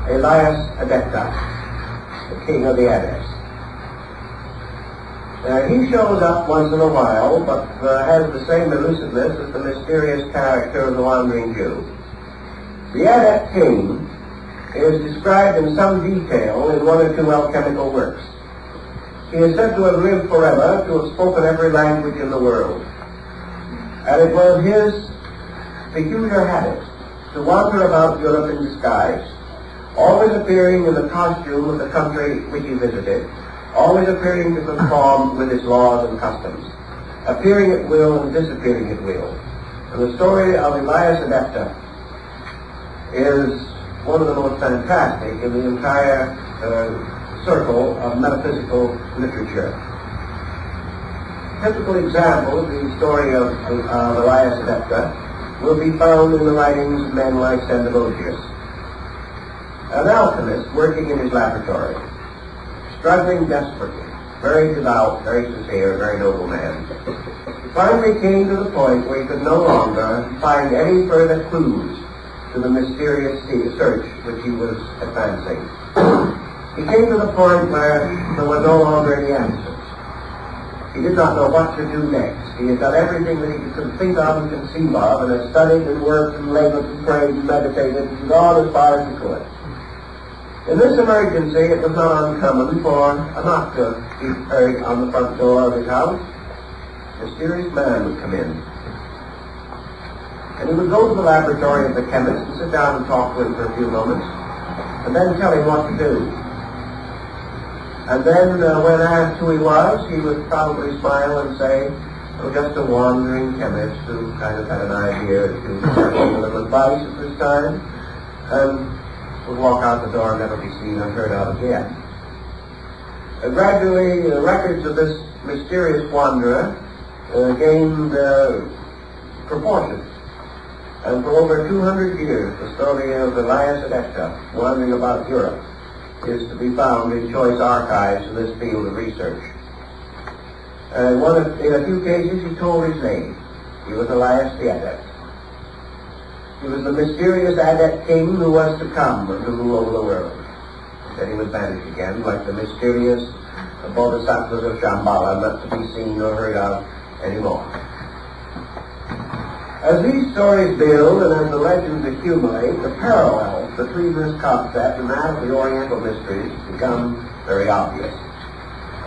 S1: Elias Adepta, the king of the Adepts. He shows up once in a while, but has the same elusiveness as the mysterious character of the Wandering Jew. The Adept king is described in some detail in one or two alchemical works. He is said to have lived forever, to have spoken every language in the world. And it was his peculiar habit to wander about Europe in disguise, always appearing in the costume of the country which he visited, always appearing to conform with its laws and customs, appearing at will and disappearing at will. And the story of Elias Adepta is one of the most fantastic in the entire circle of metaphysical literature. Typical example of the story of Elias Adepta will be found in the writings of men like Sendavogius, an alchemist working in his laboratory, struggling desperately, very devout, very sincere, very noble man. He finally came to the point where he could no longer find any further clues to the mysterious search which he was advancing. He came to the point where there were no longer any answers. He did not know what to do next. He had done everything that he could think of and conceive of, and had studied and worked and labored and prayed and meditated and gone as far as he could. In this emergency, it was not uncommon for a knock to be heard on the front door of his house. A mysterious man would come in. And he would go to the laboratory of the chemist and sit down and talk to him for a few moments, and then tell him what to do. And then when asked who he was, he would probably smile and say, "Oh, just a wandering chemist who kind of had an idea to give a little advice at this time," and would walk out the door and never be seen or heard of again. Gradually, the records of this mysterious wanderer gained proportions. And for over 200 years, the story of Elias Adepta, wandering about Europe, is to be found in choice archives in this field of research. In a few cases, he told his name. He was Elias the Adept. He was the mysterious Adept king who was to come and to rule over the world. Then he would vanish again, like the mysterious bodhisattvas of Shambhala, not to be seen or heard of anymore. As these stories build and as the legends accumulate, the parallels between this concept and that of the Oriental mysteries become very obvious.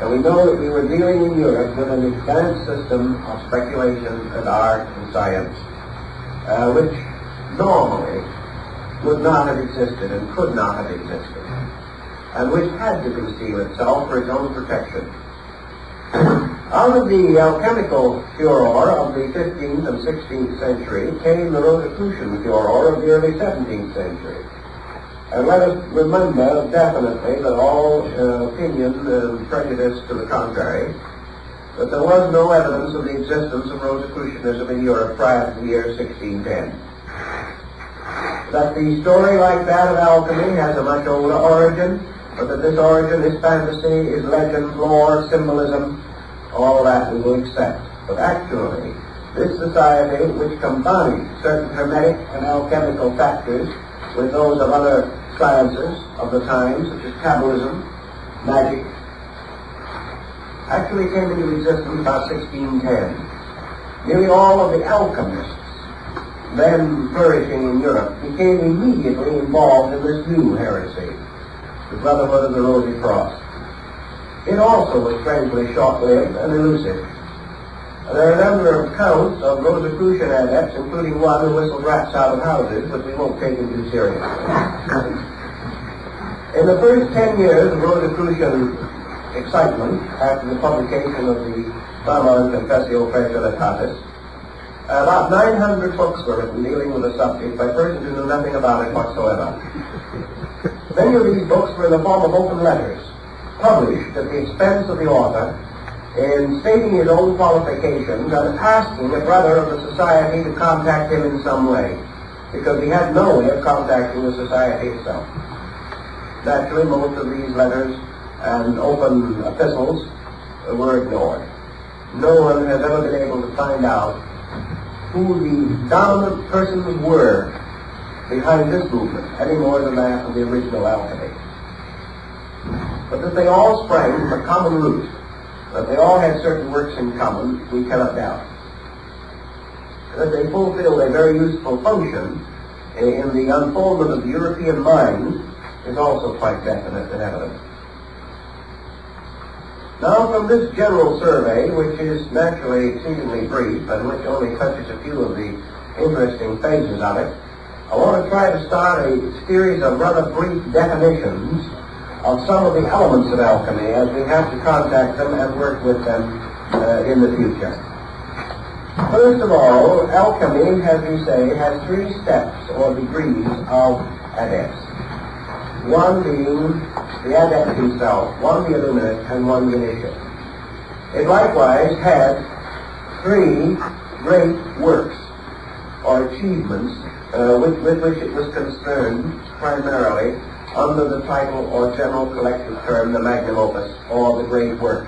S1: And we know that we were dealing in Europe with an advanced system of speculation and art and science, which normally would not have existed and could not have existed, and which had to conceal itself for its own protection. Out of the alchemical furor of the 15th and 16th century came the Rosicrucian furor of the early 17th century. And let us remember definitely that all opinion and prejudice to the contrary, that there was no evidence of the existence of Rosicrucianism in Europe prior to the year 1610. That the story like that of alchemy has a much older origin, but that this origin is fantasy, is legend, lore, symbolism, all that we will accept. But actually, this society, which combined certain hermetic and alchemical factors with those of other sciences of the time, such as Kabbalism, magic, actually came into existence about 1610. Nearly all of the alchemists then flourishing in Europe became immediately involved in this new heresy, the Brotherhood of the Rosy Cross. It also was strangely short-lived and elusive. There are a number of accounts of Rosicrucian adepts, including one who whistled rats out of houses, but we won't take him too seriously. In the first 10 years of Rosicrucian excitement, after the publication of the Brahma Confessio Praesolitatis, about 900 books were written dealing with the subject by persons who knew nothing about it whatsoever. Many of these books were in the form of open letters, published at the expense of the author, in stating his own qualifications and asking a brother of the society to contact him in some way. because he had no way of contacting the society itself. Naturally, most of these letters and open epistles were ignored. No one has ever been able to find out who the dominant persons were behind this movement, any more than that of the original alchemy. But that they all sprang from a common root, that they all had certain works in common, we cannot doubt. That they fulfilled a very useful function in the unfoldment of the European mind is also quite definite and evident. Now, from this general survey, which is naturally exceedingly brief and which only touches a few of the interesting phases of it, I want to try to start a series of rather brief definitions of some of the elements of alchemy as we have to contact them and work with them in the future. First of all, alchemy, as we say, has three steps or degrees of adepts. One being the adept himself, one the illuminate, and one the initiate. It likewise had three great works or achievements with which it was concerned primarily under the title or general collective term, the magnum opus, or the great work.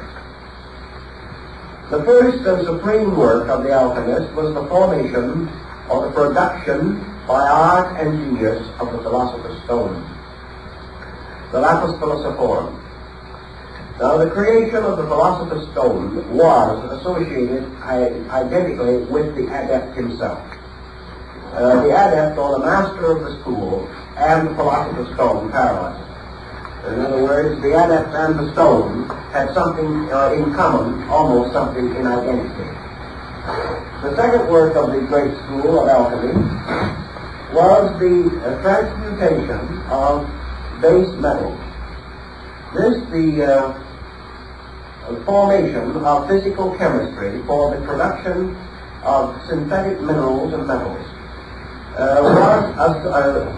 S1: The first and supreme work of the alchemist was the formation or the production by art and genius of the philosopher's stone, the lapis philosophorum. Now, the creation of the philosopher's stone was associated identically with the adept himself. The adept, or the master of the school, and the philosopher's stone parallel. In other words, the adept and the stone had something in common, almost something in identity. The second work of the great school of alchemy was the transmutation of base metals. This, the formation of physical chemistry for the production of synthetic minerals and metals, was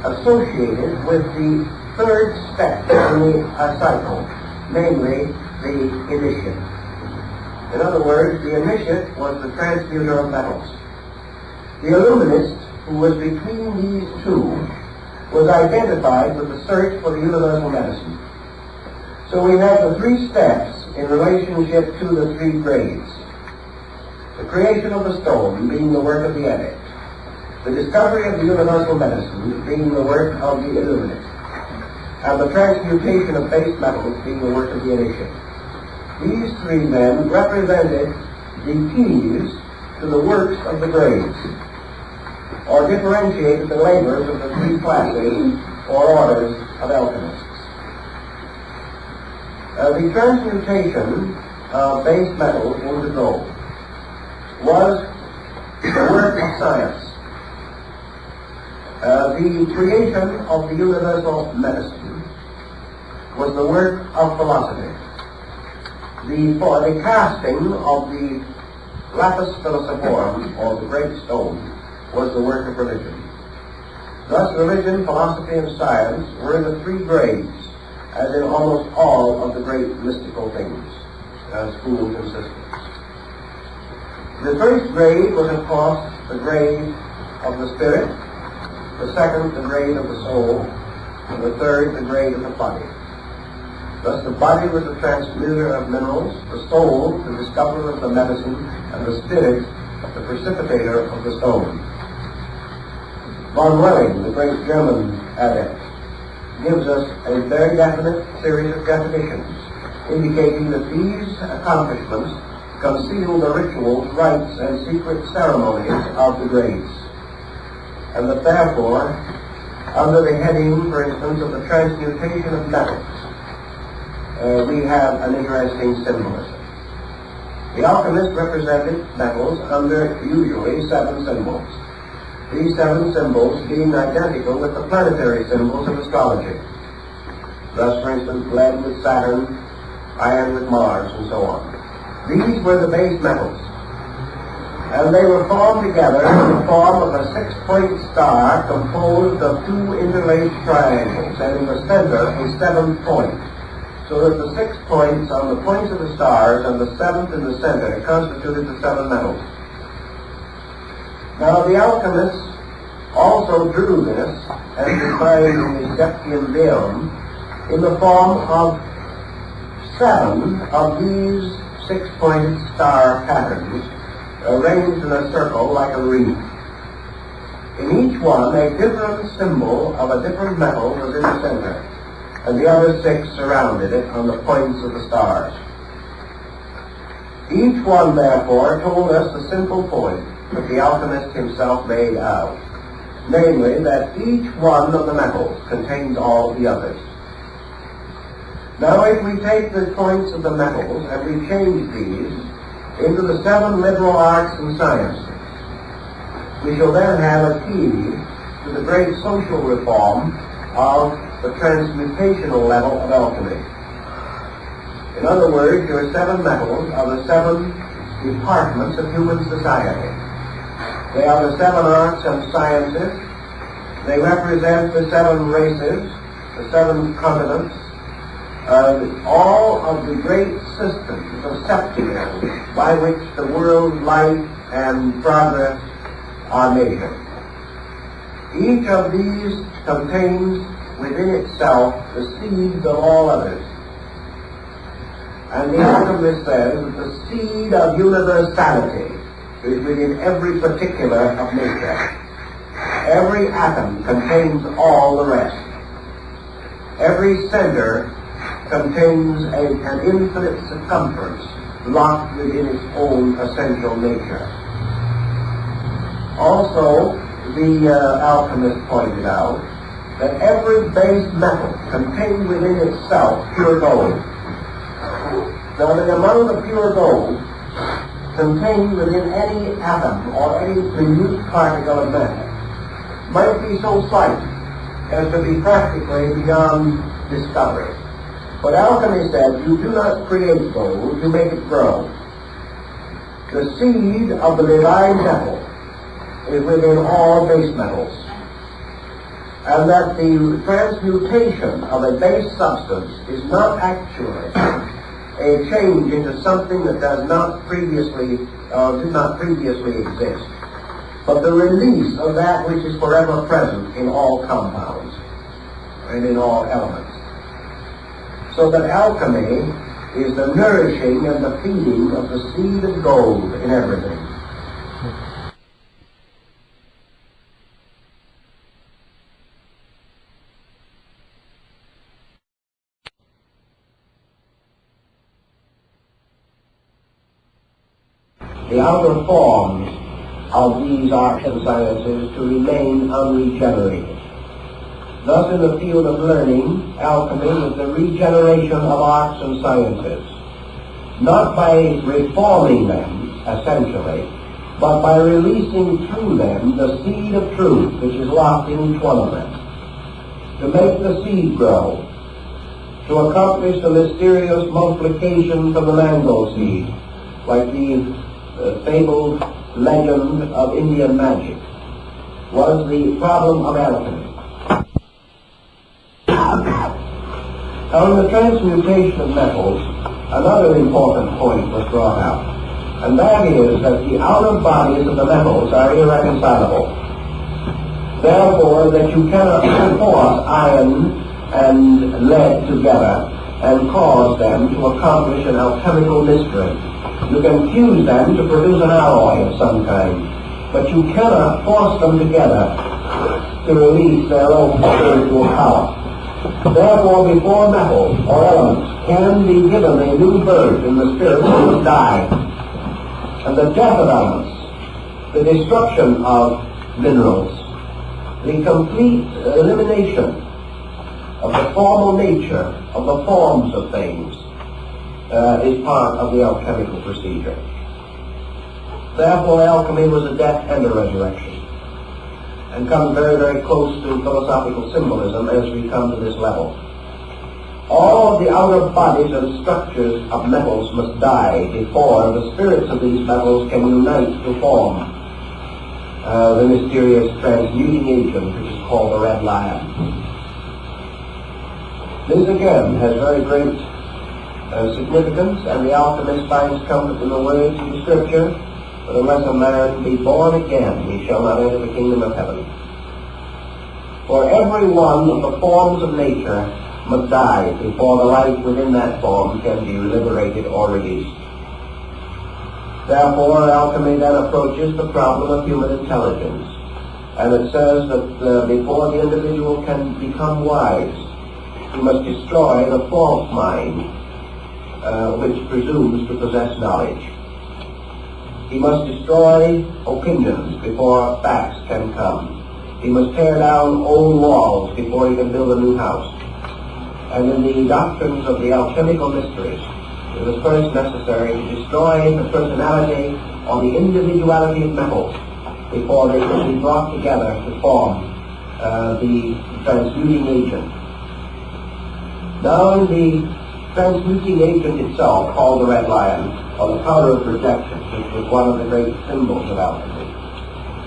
S1: associated with the third step in the cycle, namely the initiate. In other words, the initiate was the transmuter of metals. The illuminist, who was between these two, was identified with the search for the universal medicine. So we have the three steps in relationship to the three grades. The creation of the stone being the work of the adept, the discovery of the universal medicine being the work of the illuminist, and the transmutation of base metals being the work of the initiate. These three men represented the keys to the works of the grades, or differentiated the labors of the three classes or orders of alchemists. The transmutation of base metals into gold was the work of science. The creation of the universal medicine was the work of philosophy. The casting of the lapis philosophorum, or the great stone, was the work of religion. Thus, religion, philosophy, and science were in the three grades, as in almost all of the great mystical things, schools and systems. The first grade was, of course, the grade of the spirit, the second, the grade of the soul, and the third, the grade of the body. Thus, the body was the transmuter of minerals, the soul, the discoverer of the medicine, and the spirit, the precipitator of the stone. Von Welling, the great German adept, gives us a very definite series of definitions, indicating that these accomplishments conceal the rituals, rites, and secret ceremonies of the grades, and that therefore, under the heading, for instance, of the transmutation of metals, we have an interesting symbolism. The alchemist represented metals under usually 7 symbols. These 7 symbols being identical with the planetary symbols of astrology. Thus, for instance, lead with Saturn, iron with Mars, and so on. These were the base metals. And they were formed together in the form of a 6-point star composed of 2 interlaced triangles, and in the center a 7th point. So that the 6 points on the points of the stars and the 7th in the center constituted the 7 metals. Now, the alchemists also Carpo drew this, as defined in the Septium Deum, in the form of 7 of these 6-pointed star patterns arranged in a circle like a wreath. In each one, a different symbol of a different metal was in the center, and the other 6 surrounded it on the points of the stars. Each one, therefore, told us the simple point that the alchemist himself made out, namely that each one of the metals contains all the others. Now, if we take the points of the metals and we change these into the 7 liberal arts and sciences, we shall then have a key to the great social reform of the transmutational level of alchemy. In other words, your 7 metals are the 7 departments of human society. They are the 7 arts and sciences. They represent the 7 races, the 7 continents, all of the great systems of septiums by which the world's life and progress are measured. Each of these contains within itself the seeds of all others. And the alchemist says that the seed of universality is within every particular of nature. Every atom contains all the rest. Every center contains an infinite circumference locked within its own essential nature. Also, the alchemist pointed out that every base metal contained within itself pure gold. Now, the amount of pure gold contained within any atom or any minute particle of matter might be so slight as to be practically beyond discovery. But alchemy said, you do not create gold, you make it grow. The seed of the divine metal is within all base metals, and that the transmutation of a base substance is not actually a change into something that does not previously did not previously exist, but the release of that which is forever present in all compounds and in all elements. So that alchemy is the nourishing and the feeding of the seed of gold in everything. The outer forms of these arts and sciences to remain unregenerated. Thus, in the field of learning, alchemy is the regeneration of arts and sciences, not by reforming them, essentially, but by releasing through them the seed of truth which is locked in each one of them, to make the seed grow, to accomplish the mysterious multiplication from the mango seed, like the fabled legend of Indian magic, was the problem of alchemy. Now, in the transmutation of metals, another important point was brought out, and that is that the outer bodies of the metals are irreconcilable. Therefore, that you cannot force iron and lead together and cause them to accomplish an alchemical mystery. You can fuse them to produce an alloy of some kind, but you cannot force them together to release their own spiritual power. Therefore, before metals or elements can be given a new birth in the spirit, they must die. And the death of elements, the destruction of minerals, the complete elimination of the formal nature of the forms of things is part of the alchemical procedure. Therefore, alchemy was a death and a resurrection, and comes very, very close to philosophical symbolism as we come to this level. All of the outer bodies and structures of metals must die before the spirits of these metals can unite to form the mysterious transmuting agent which is called the red lion. This again has very great significance, and the alchemist finds comfort in the words of the Scripture, but unless a man be born again, he shall not enter the kingdom of heaven. For every one of the forms of nature must die before the life within that form can be liberated or released. Therefore, alchemy then approaches the problem of human intelligence, and it says that before the individual can become wise, he must destroy the false mind, which presumes to possess knowledge. He must destroy opinions before facts can come. He must tear down old walls before he can build a new house. And in the doctrines of the alchemical mysteries, it was first necessary to destroy the personality or the individuality of metals before they could be brought together to form the transmuting agent. Now in the transmuting agent itself, called the red lion, or the power of projection, which was one of the great symbols of alchemy,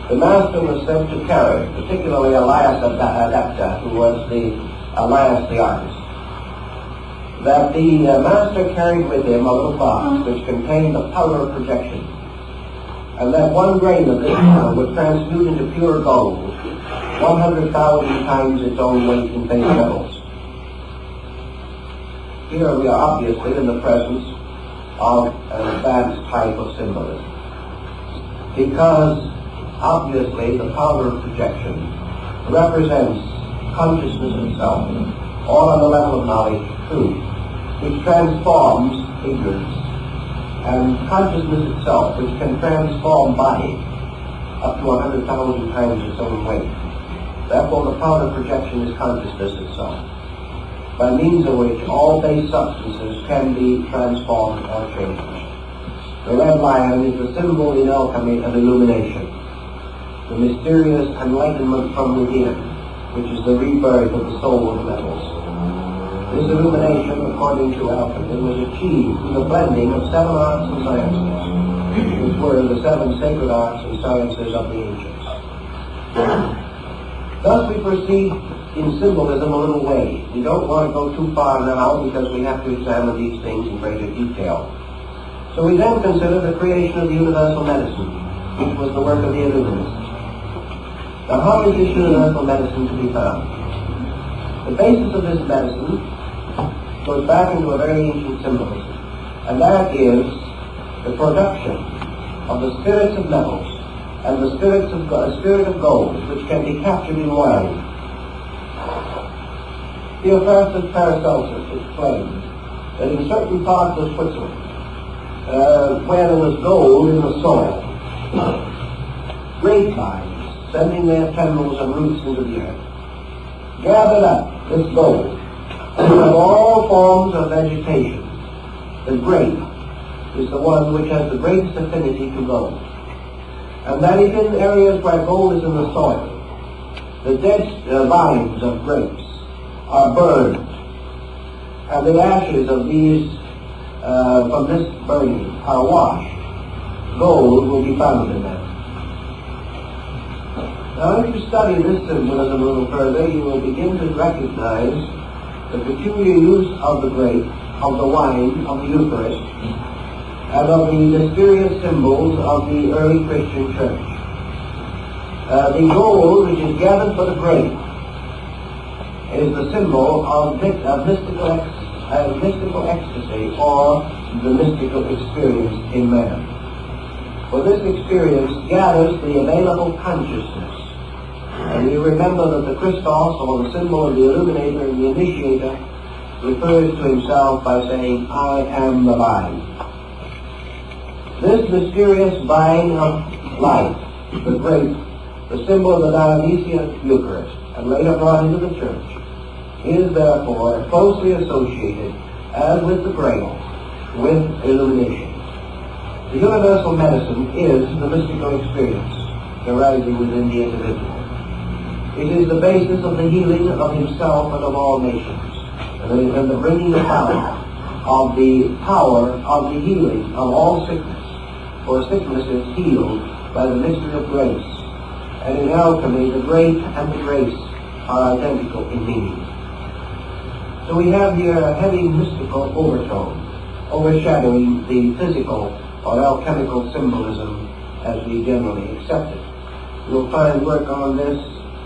S1: the master was said to carry, particularly Elias Adepta, who was Elias the artist, that the master carried with him a little box which contained the power of projection, and that one grain of this power would transmute into pure gold, 100,000 times its own weight in base metals. Here we are obviously in the presence of an advanced type of symbolism, because obviously the power of projection represents consciousness itself, all on the level of knowledge, truth, which transforms ignorance, and consciousness itself, which can transform body up to 100,000 times its own weight. Therefore, the power of projection is consciousness itself, by means of which all base substances can be transformed or changed. The red lion is the symbol in alchemy of illumination, the mysterious enlightenment from within, which is the rebirth of the soul of the metals. This illumination, according to alchemy, was achieved through the blending of 7 arts and sciences, which were the 7 sacred arts and sciences of the ancients. Thus we proceed in symbolism a little way. We don't want to go too far now because we have to examine these things in greater detail. So we then consider the creation of the universal medicine, which was the work of the Illuminists. Now how is this universal medicine to be found? The basis of this medicine goes back into a very ancient symbolism, and that is the production of the spirits of metals and the spirit of gold, which can be captured in wine. Theophrastus Paracelsus explained that in certain parts of Switzerland, where there was gold in the soil, grapevines, sending their tendrils and roots into the earth, gathered up this gold of all forms of vegetation. The grape is the one which has the greatest affinity to gold. And that is in areas where gold is in the soil. The dead vines of grapes are burned, and the ashes of these, from this burning, are washed. Gold will be found in them. Now, if you study this symbolism a little further, you will begin to recognize the peculiar use of the grape, of the wine, of the Eucharist, and of the mysterious symbols of the early Christian church. The gold, which is gathered for the grape, is the symbol of mystical ecstasy, or the mystical experience in man. For this experience gathers the available consciousness. And you remember that the Christos, or the symbol of the illuminator and the initiator, refers to himself by saying, I am the vine. This mysterious vine of life, the grape, the symbol of the Dionysian Eucharist, and later brought into the church, is therefore closely associated, as with the grail, with illumination. The universal medicine is the mystical experience arising within the individual. It is the basis of the healing of himself and of all nations, and the bringing about of the power of the healing of all sickness. For sickness is healed by the mystery of grace. And in alchemy, the grape and the grace are identical in meaning. So we have here a heavy mystical overtone, overshadowing the physical or alchemical symbolism as we generally accept it. You'll find work on this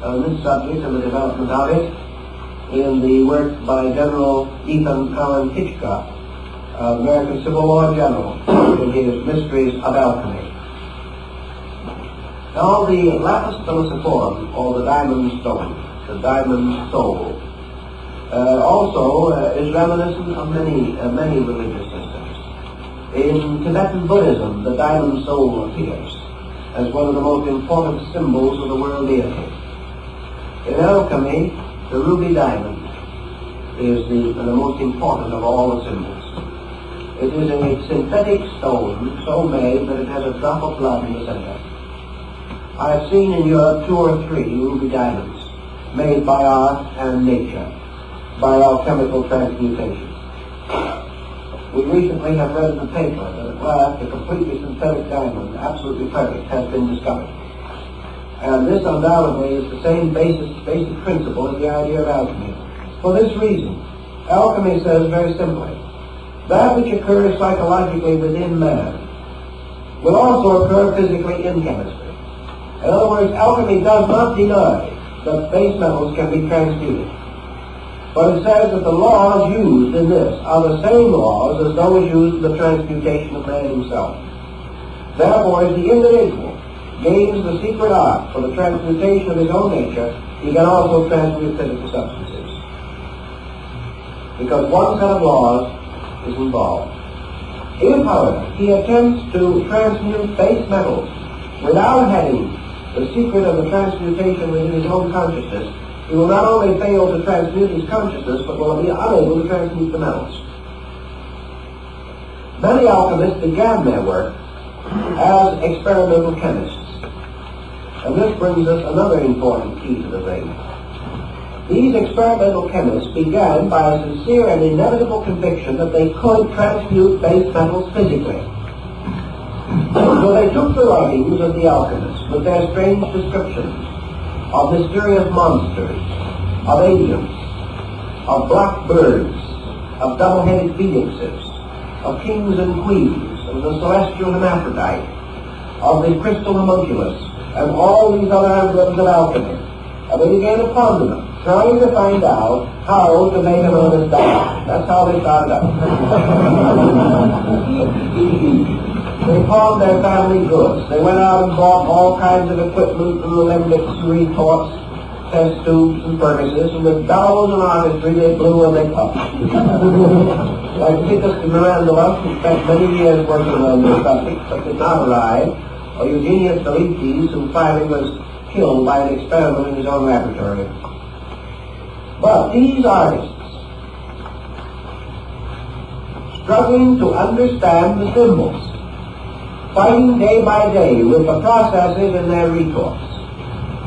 S1: on this subject and the development of it in the work by General Ican American Civil War General, in his Mysteries of Alchemy. Now the lapis philosophorum, or the diamond stone, the diamond soul, also is reminiscent of many religious systems. In Tibetan Buddhism, the diamond soul appears as one of the most important symbols of the world deity. In alchemy, the ruby diamond is the most important of all the symbols. It is a synthetic stone so made that it has a drop of blood in the center. I have seen in Europe 2 or 3 ruby diamonds made by art and nature, by alchemical transmutation. We recently have read in the paper that at last a completely synthetic diamond, absolutely perfect, has been discovered. And this undoubtedly is the same basic principle as the idea of alchemy. For this reason, alchemy says very simply, that which occurs psychologically within man will also occur physically in chemistry. In other words, alchemy does not deny that base metals can be transmuted. But it says that the laws used in this are the same laws as those used in the transmutation of man himself. Therefore, as the individual gains the secret art for the transmutation of his own nature, he can also transmute physical substances. Because one set of laws is involved. If, however, he attempts to transmute base metals without having the secret of the transmutation within his own consciousness, he will not only fail to transmute his consciousness, but will be unable to transmute the metals. Many alchemists began their work as experimental chemists. And this brings us another important key to the thing. These experimental chemists began by a sincere and inevitable conviction that they could transmute base metals physically. So they took the writings of the alchemists with their strange descriptions of mysterious monsters, of agents, of black birds, of double-headed phoenixes, of kings and queens, of the celestial hermaphrodite, of the crystal homunculus, and all these other emblems of alchemy. And they began to ponder them, trying to find out how to make an honest diamond. That's how they started out. They pawned their family goods. They went out and bought all kinds of equipment and alembics and retorts, test tubes and furnaces, and with bellows and artistry they blew and they puffed. Like Titus and Mirandolus, who spent many years working on this subject, but did not arrive, or Eugenius Delites, who finally was killed by an experiment in his own laboratory. But these artists, struggling to understand the symbols, fighting day by day with the processes in their retorts,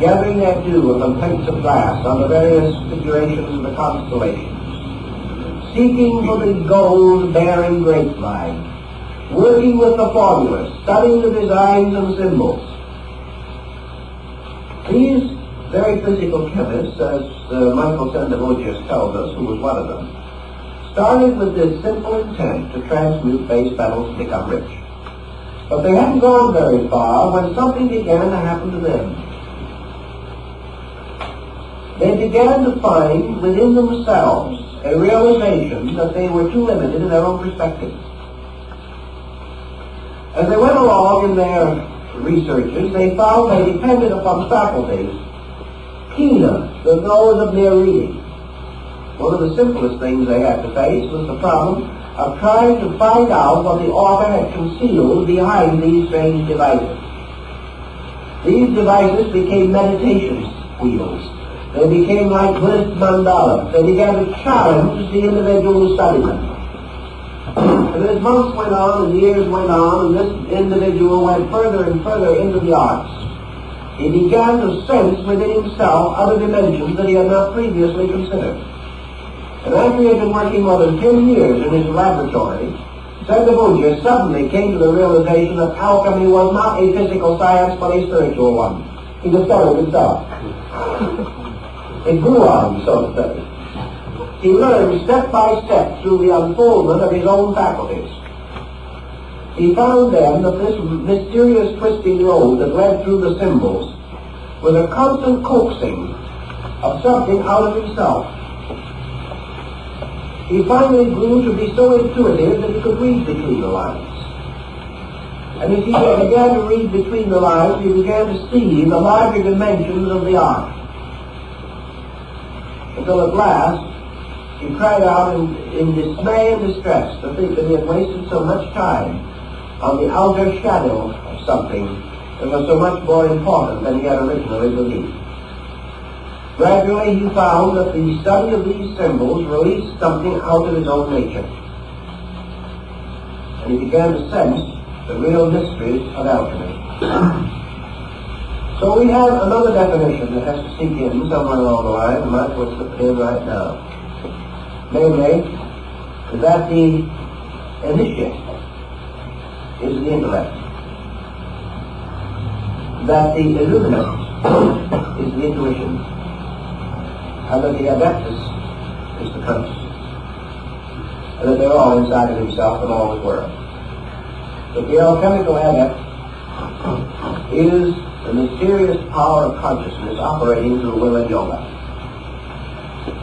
S1: gathering their dew upon plates of glass on the various figurations of the constellations, seeking for the gold-bearing grapevine, working with the formulas, studying the designs and symbols. These very physical chemists, as Michael Sendevogius tells us, who was one of them, started with this simple intent to transmute base metals to become rich. But they hadn't gone very far when something began to happen to them. They began to find within themselves a realization that they were too limited in their own perspective. As they went along in their researches, they found they depended upon faculties keener than those of mere reading. One of the simplest things they had to face was the problem of trying to find out what the author had concealed behind these strange devices. These devices became meditation wheels. They became like Buddhist mandalas. They began to challenge the individual who studied them. And as months went on and years went on, and this individual went further and further into the arts, he began to sense within himself other dimensions that he had not previously considered. And after he had been working more than 10 years in his laboratory, Sendevogius suddenly came to the realization that alchemy was not a physical science, but a spiritual one. He discovered himself. It grew on, so to speak. He learned step by step through the unfoldment of his own faculties. He found then that this mysterious twisting road that led through the symbols with a constant coaxing of something out of himself. He finally grew to be so intuitive that he could read between the lines. And as he began to read between the lines, he began to see the larger dimensions of the art. Until at last, he cried out in dismay and distress to think that he had wasted so much time on the outer shadow of something that was so much more important than he had originally believed. Gradually he found that the study of these symbols released something out of his own nature. And he began to sense the real mysteries of alchemy. So we have another definition that has to sink in somewhere along the line, and that's what's slipping in right now. Namely, that the initiate is the intellect, that the illuminate is the intuition, and that the adeptus is the consciousness, and that they're all inside of himself and always were. That the alchemical adept is the mysterious power of consciousness operating through will and yoga.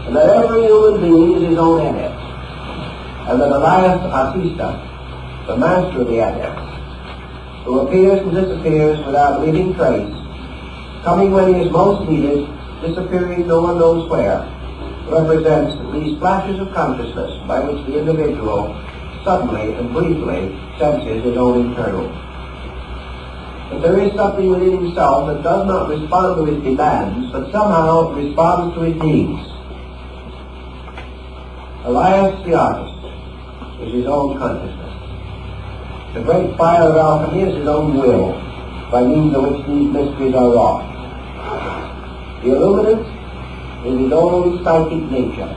S1: And that every human being is his own adept. And that Elias Artista, the master of the adepts, who appears and disappears without leaving trace, coming when he is most needed, disappearing no one knows where, represents these flashes of consciousness by which the individual suddenly and briefly senses his own internal. But there is something within himself that does not respond to his demands, but somehow responds to his needs. Elias the artist is his own consciousness. The great fire of alchemy is his own will, by means of which these mysteries are wrought. The illuminate is his own psychic nature,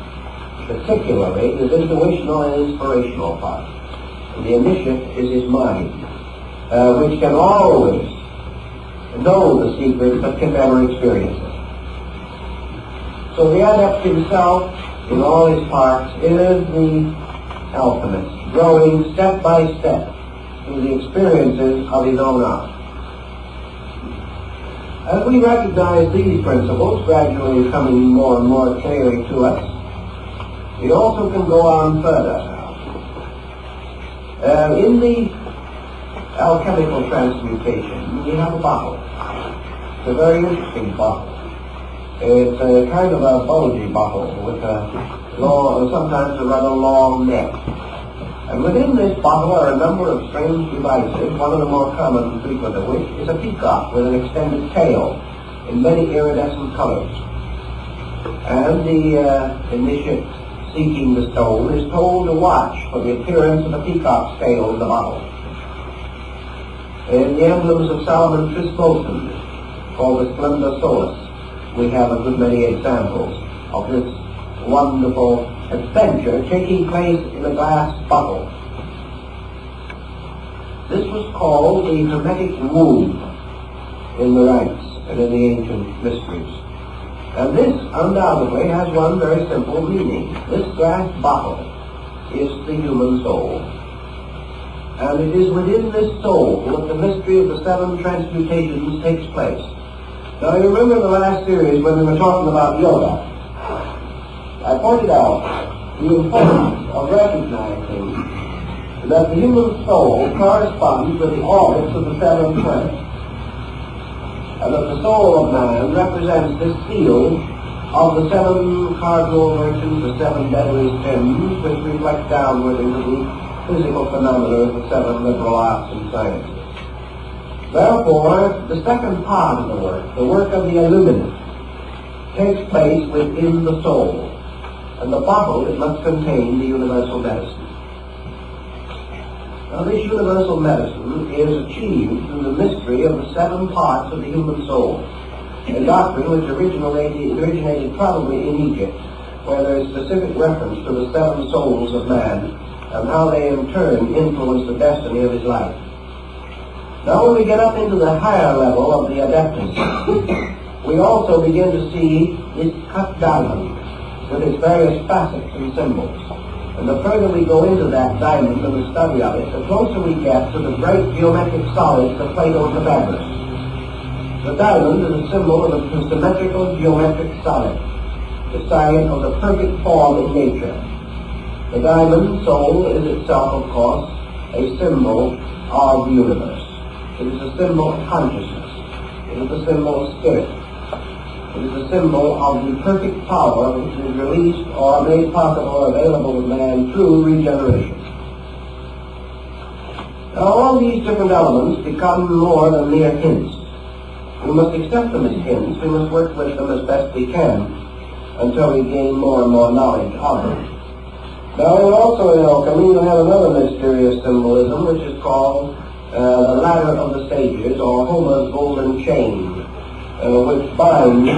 S1: particularly his intuitional and inspirational part. And the initiate is his mind, which can always know the secret but can never experience it. So the adept himself, in all his parts, is the alchemist, growing step by step through the experiences of his own art. As we recognize these principles gradually coming more and more clearly to us, we also can go on further. In the alchemical transmutation, we have a bottle. It's a very interesting bottle. It's a kind of a bulgy bottle with a long, sometimes a rather long neck. And within this bottle are a number of strange devices, one of the more common and frequent of which is a peacock with an extended tail in many iridescent colors. And the initiate seeking the stone is told to watch for the appearance of the peacock's tail in the bottle. In the emblems of Solomon Trismosin, called the Splendor Solis, we have a good many examples of this wonderful adventure taking place in a glass bottle. This was called the hermetic womb in the rites and in the ancient mysteries. And this undoubtedly has one very simple meaning. This glass bottle is the human soul. And it is within this soul that the mystery of the 7 transmutations takes place. Now you remember in the last series when we were talking about yoga, I pointed out the importance of recognizing that the human soul corresponds with the orbits of the 7 planets, and that the soul of man represents this field of the 7 cardinal virtues, the 7 deadly sins, which reflect downward into the physical phenomena of the 7 liberal arts and sciences. Therefore, the second part of the work of the illuminate, takes place within the soul, and the bottle, it must contain the universal medicine. Now this universal medicine is achieved through the mystery of the 7 parts of the human soul, a doctrine which originated probably in Egypt, where there is specific reference to the 7 souls of man and how they in turn influence the destiny of his life. Now when we get up into the higher level of the adeptus, we also begin to see this cut diamond with its various facets and symbols. And the further we go into that diamond and the study of it, the closer we get to the great geometric solids of Plato's Pythagoras. The diamond is a symbol of the symmetrical geometric solid, the sign of the perfect form in nature. The diamond soul is itself, of course, a symbol of the universe. It is a symbol of consciousness. It is a symbol of spirit. It is a symbol of the perfect power which is released or made possible or available to man through regeneration. Now all these different elements become more than mere hints. We must accept them as hints. We must work with them as best we can until we gain more and more knowledge of them. Now also in alchemy you have another mysterious symbolism which is called the ladder of the sages, or Homer's golden chain, which binds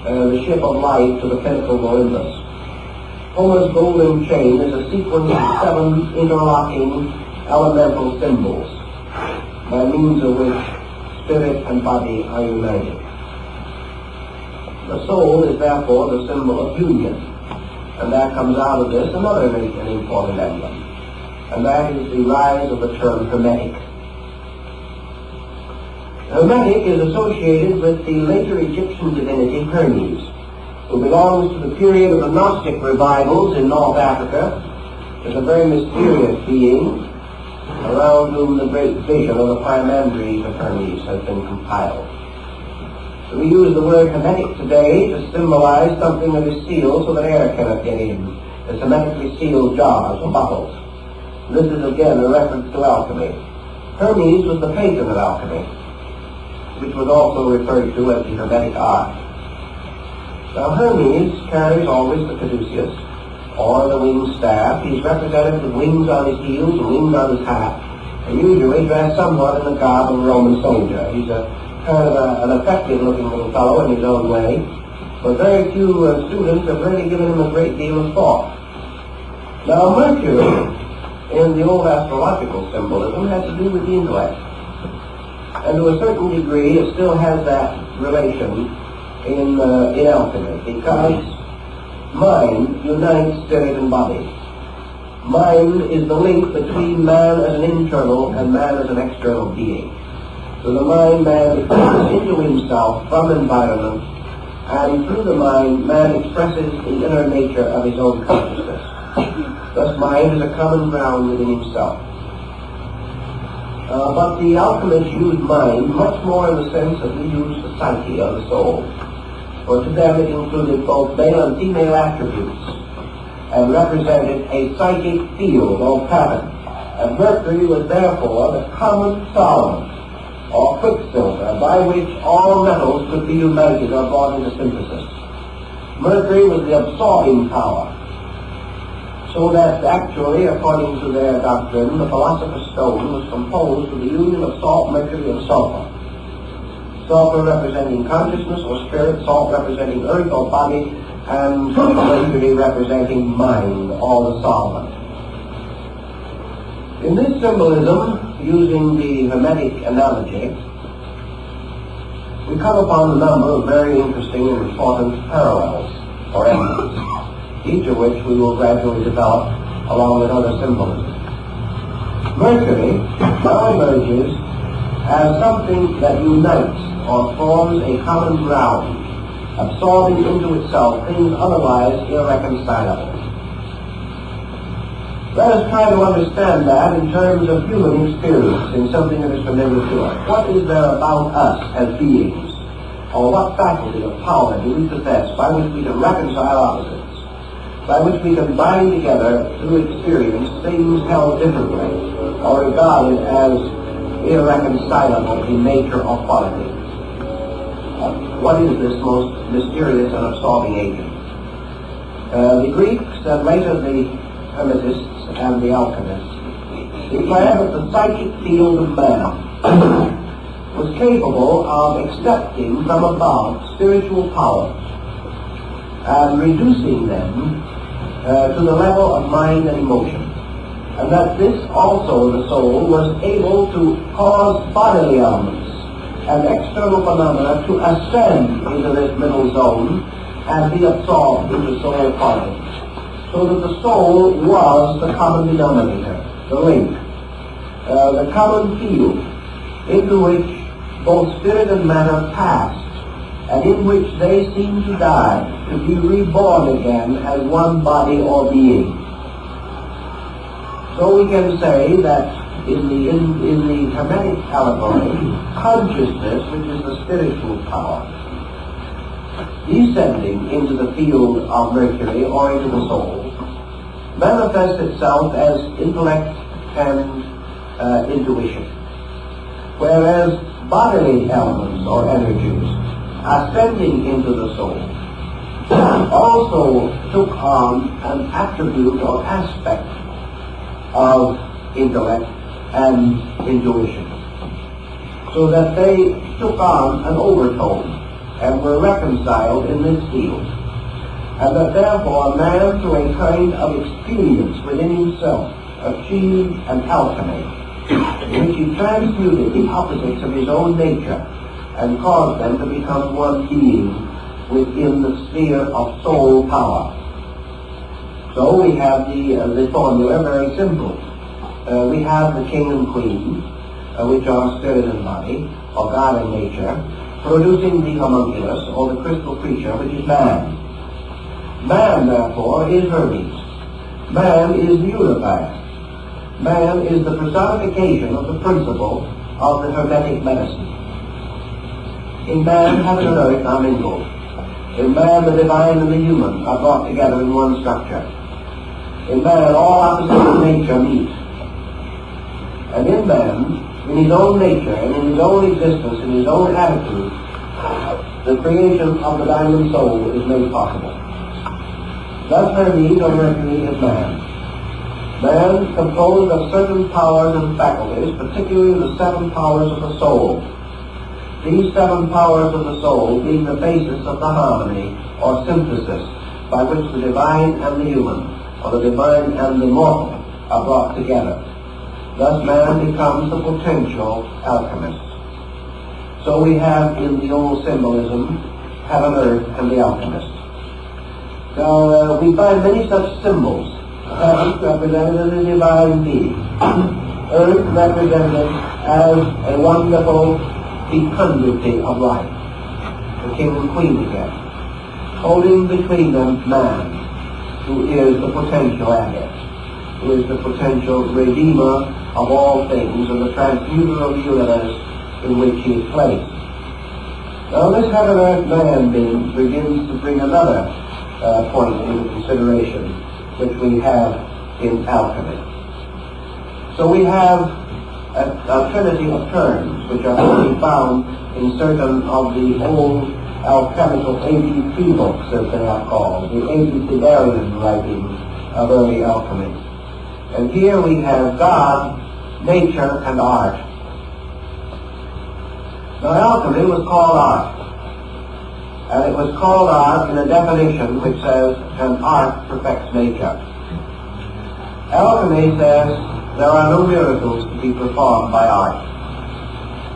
S1: the ship of life to the pinnacle of Olympus. Homer's golden chain is a sequence of 7 interlocking elemental symbols by means of which spirit and body are united. The soul is therefore the symbol of union, and there comes out of this another great and important emblem, and that is the rise of the term Hermetic. Hermetic is associated with the later Egyptian divinity Hermes, who belongs to the period of the Gnostic revivals in North Africa, is a very mysterious being around whom the great vision of the Pymanderies of Hermes has been compiled. So we use the word Hermetic today to symbolize something that is sealed so that air cannot get in, as hermetically sealed jars or bottles. This is again a reference to alchemy. Hermes was the patron of alchemy, which was also referred to as the Hermetic art. Now Hermes carries always the caduceus, or the winged staff. He's represented with wings on his heels and wings on his hat, and usually dressed somewhat in the garb of a Roman soldier. He's a kind of an effective-looking little fellow in his own way, but very few students have really given him a great deal of thought. Now Mercury, in the old astrological symbolism, has to do with the intellect. And to a certain degree, it still has that relation in alchemy, because mind unites spirit and body. Mind is the link between man as an internal and man as an external being. So the mind man expresses into himself from environment, and through the mind man expresses the inner nature of his own consciousness. Thus mind is a common ground within himself. But the alchemists used mind much more in the sense that we use the psyche of the soul. For to them it included both male and female attributes, and represented a psychic field or pattern. And Mercury was therefore the common solid, or quicksilver, by which all metals could be united or brought into synthesis. Mercury was the absorbing power, so that actually, according to their doctrine, the philosopher's stone was composed of the union of salt, mercury, and sulfur. Sulfur representing consciousness or spirit, salt representing earth or body, and mercury representing mind, or the solvent. In this symbolism, using the Hermetic analogy, we come upon a number of very interesting and important parallels, or emblems, each of which we will gradually develop along with other symbolism. Mercury now emerges as something that unites or forms a common ground, absorbing into itself things otherwise irreconcilable. Let us try to understand that in terms of human experience, in something that is familiar to us. What is there about us as beings, or what faculty of power do we possess by which we can reconcile opposites, by which we can bind together through experience things held differently, or regarded as irreconcilable in nature or quality? What is this most mysterious and absorbing agent? The Greeks, and later the Hermetists and the alchemists, declared that the psychic field of man was capable of accepting from above spiritual powers and reducing them to the level of mind and emotion, and that this also, the soul, was able to cause bodily elements and external phenomena to ascend into this middle zone and be absorbed into soul qualities. So that the soul was the common denominator, the link, the common field into which
S2: both spirit and matter passed, and in which they seem to die, to be reborn again as one body or being. So we can say that in the Hermetic allegory, consciousness, which is the spiritual power, descending into the field of Mercury or into the soul, manifests itself as intellect and intuition, whereas bodily elements or energies ascending into the soul also took on an attribute or aspect of intellect and intuition, so that they took on an overtone and were reconciled in this field, and that therefore man, through a kind of experience within himself, achieved an alchemy in which he transmuted the opposites of his own nature and caused them to become one being within the sphere of soul power. So we have the formula very simple. We have the king and queen, which are spirit and body, or God and nature, producing the homunculus, or the crystal creature, which is man. Man, therefore, is Hermes. Man is the unifier. Man is the personification of the principle of the Hermetic medicine. In man, heaven and earth are mingled. In man, the divine and the human are brought together in one structure. In man, all opposites of nature meet. And in man, in his own nature and in his own existence, in his own attitude, the creation of the diamond soul is made possible. Thus Hermes, or Mercury, is man. Man composed of certain powers and faculties, particularly the 7 powers of the soul. These 7 powers of the soul being the basis of the harmony, or synthesis, by which the divine and the human, or the divine and the mortal, are brought together. Thus man becomes the potential alchemist. So we have in the old symbolism, heaven, earth, and the alchemist. Now we find many such symbols. Heaven represented as a divine being. Earth represented as a wonderful fecundity of life. The king and queen again. Holding between them man, who is the potential adept, who is the potential redeemer of all things and the transmuter of the universe in which he is placed. Now this heaven earth man being begins to bring another point into consideration which we have in alchemy. So we have a trinity of terms which are only found in certain of the old alchemical ABC books, as they are called, the abecedarian writings of early alchemy. And here we have God, nature, and art. Now alchemy was called art. And it was called art in a definition which says, an art perfects nature. Alchemy says there are no miracles to be performed by art.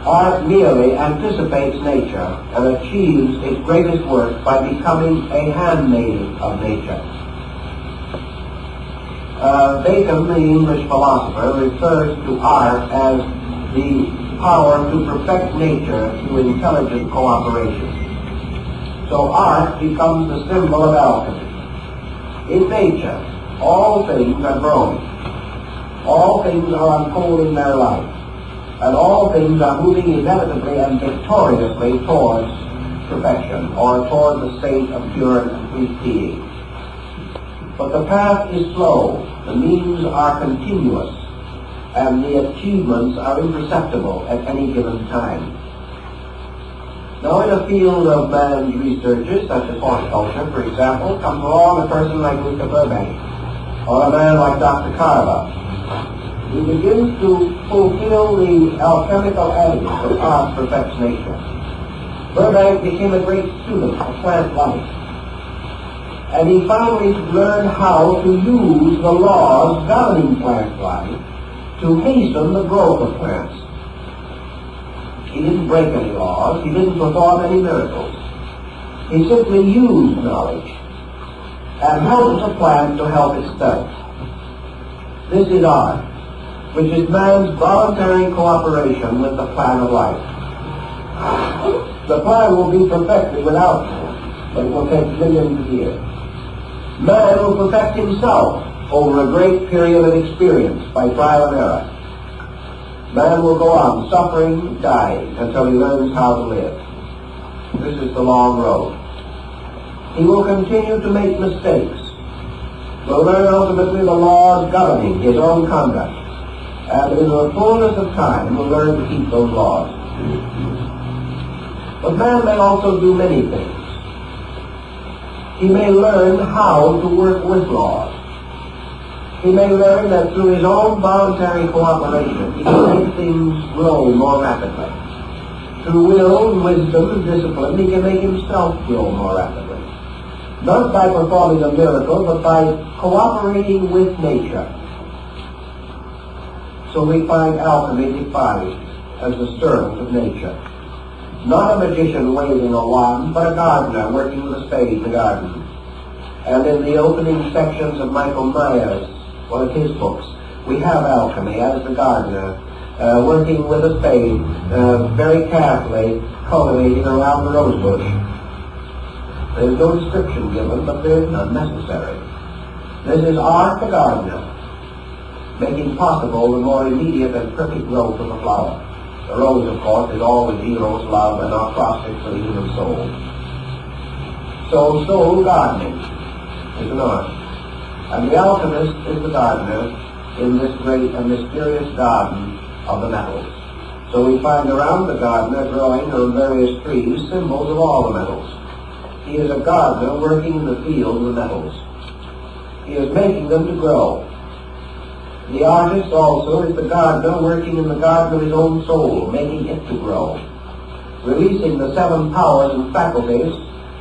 S2: Art merely anticipates nature and achieves its greatest work by becoming a handmaiden of nature. Bacon, the English philosopher, refers to art as the power to perfect nature through intelligent cooperation. So art becomes the symbol of alchemy. In nature, all things are growing. All things are unfolding their life. And all things are moving inevitably and victoriously towards perfection, or towards the state of pure and complete being. But the path is slow, the means are continuous, and the achievements are imperceptible at any given time. Now in a field of man's researches, such as horticulture, for example, comes along a person like Mr. Burbank, or a man like Dr. Carpo. He begins to fulfill the alchemical adage that art perfects nature. Burbank became a great student of plant life. And he finally learned how to use the laws governing plant life to hasten the growth of plants. He didn't break any laws. He didn't perform any miracles. He simply used knowledge and helped the plant to help itself. This is art, which is man's voluntary cooperation with the plan of life. The plan will be perfected without you, but it will take millions of years. Man will perfect himself over a great period of experience by trial and error. Man will go on suffering, dying, until he learns how to live. This is the long road. He will continue to make mistakes, will learn ultimately the laws governing his own conduct, and in the fullness of time will learn to keep those laws. But man may also do many things. He may learn how to work with laws. He may learn that through his own voluntary cooperation, he can make things grow more rapidly. Through will, wisdom, and discipline, he can make himself grow more rapidly. Not by performing a miracle, but by cooperating with nature. So we find alchemy defined as the servant of nature. Not a magician waving a wand, but a gardener working with a spade in the garden. And in the opening sections of Michael Myers, one of his books, we have alchemy as the gardener, working with a spade, very carefully cultivating around the rose bush. There's no description given, but there's none necessary. This is art the gardener, making possible the more immediate and perfect growth of the flower. The rose, of course, is always Eros, love, and acrostic for the human soul. So soul gardening is an art. And the alchemist is the gardener in this great and mysterious garden of the metals. So we find around the gardener growing on various trees symbols of all the metals. He is a gardener working in the field of the metals. He is making them to grow. The artist also is the gardener working in the garden of his own soul, making it to grow, releasing the 7 powers and faculties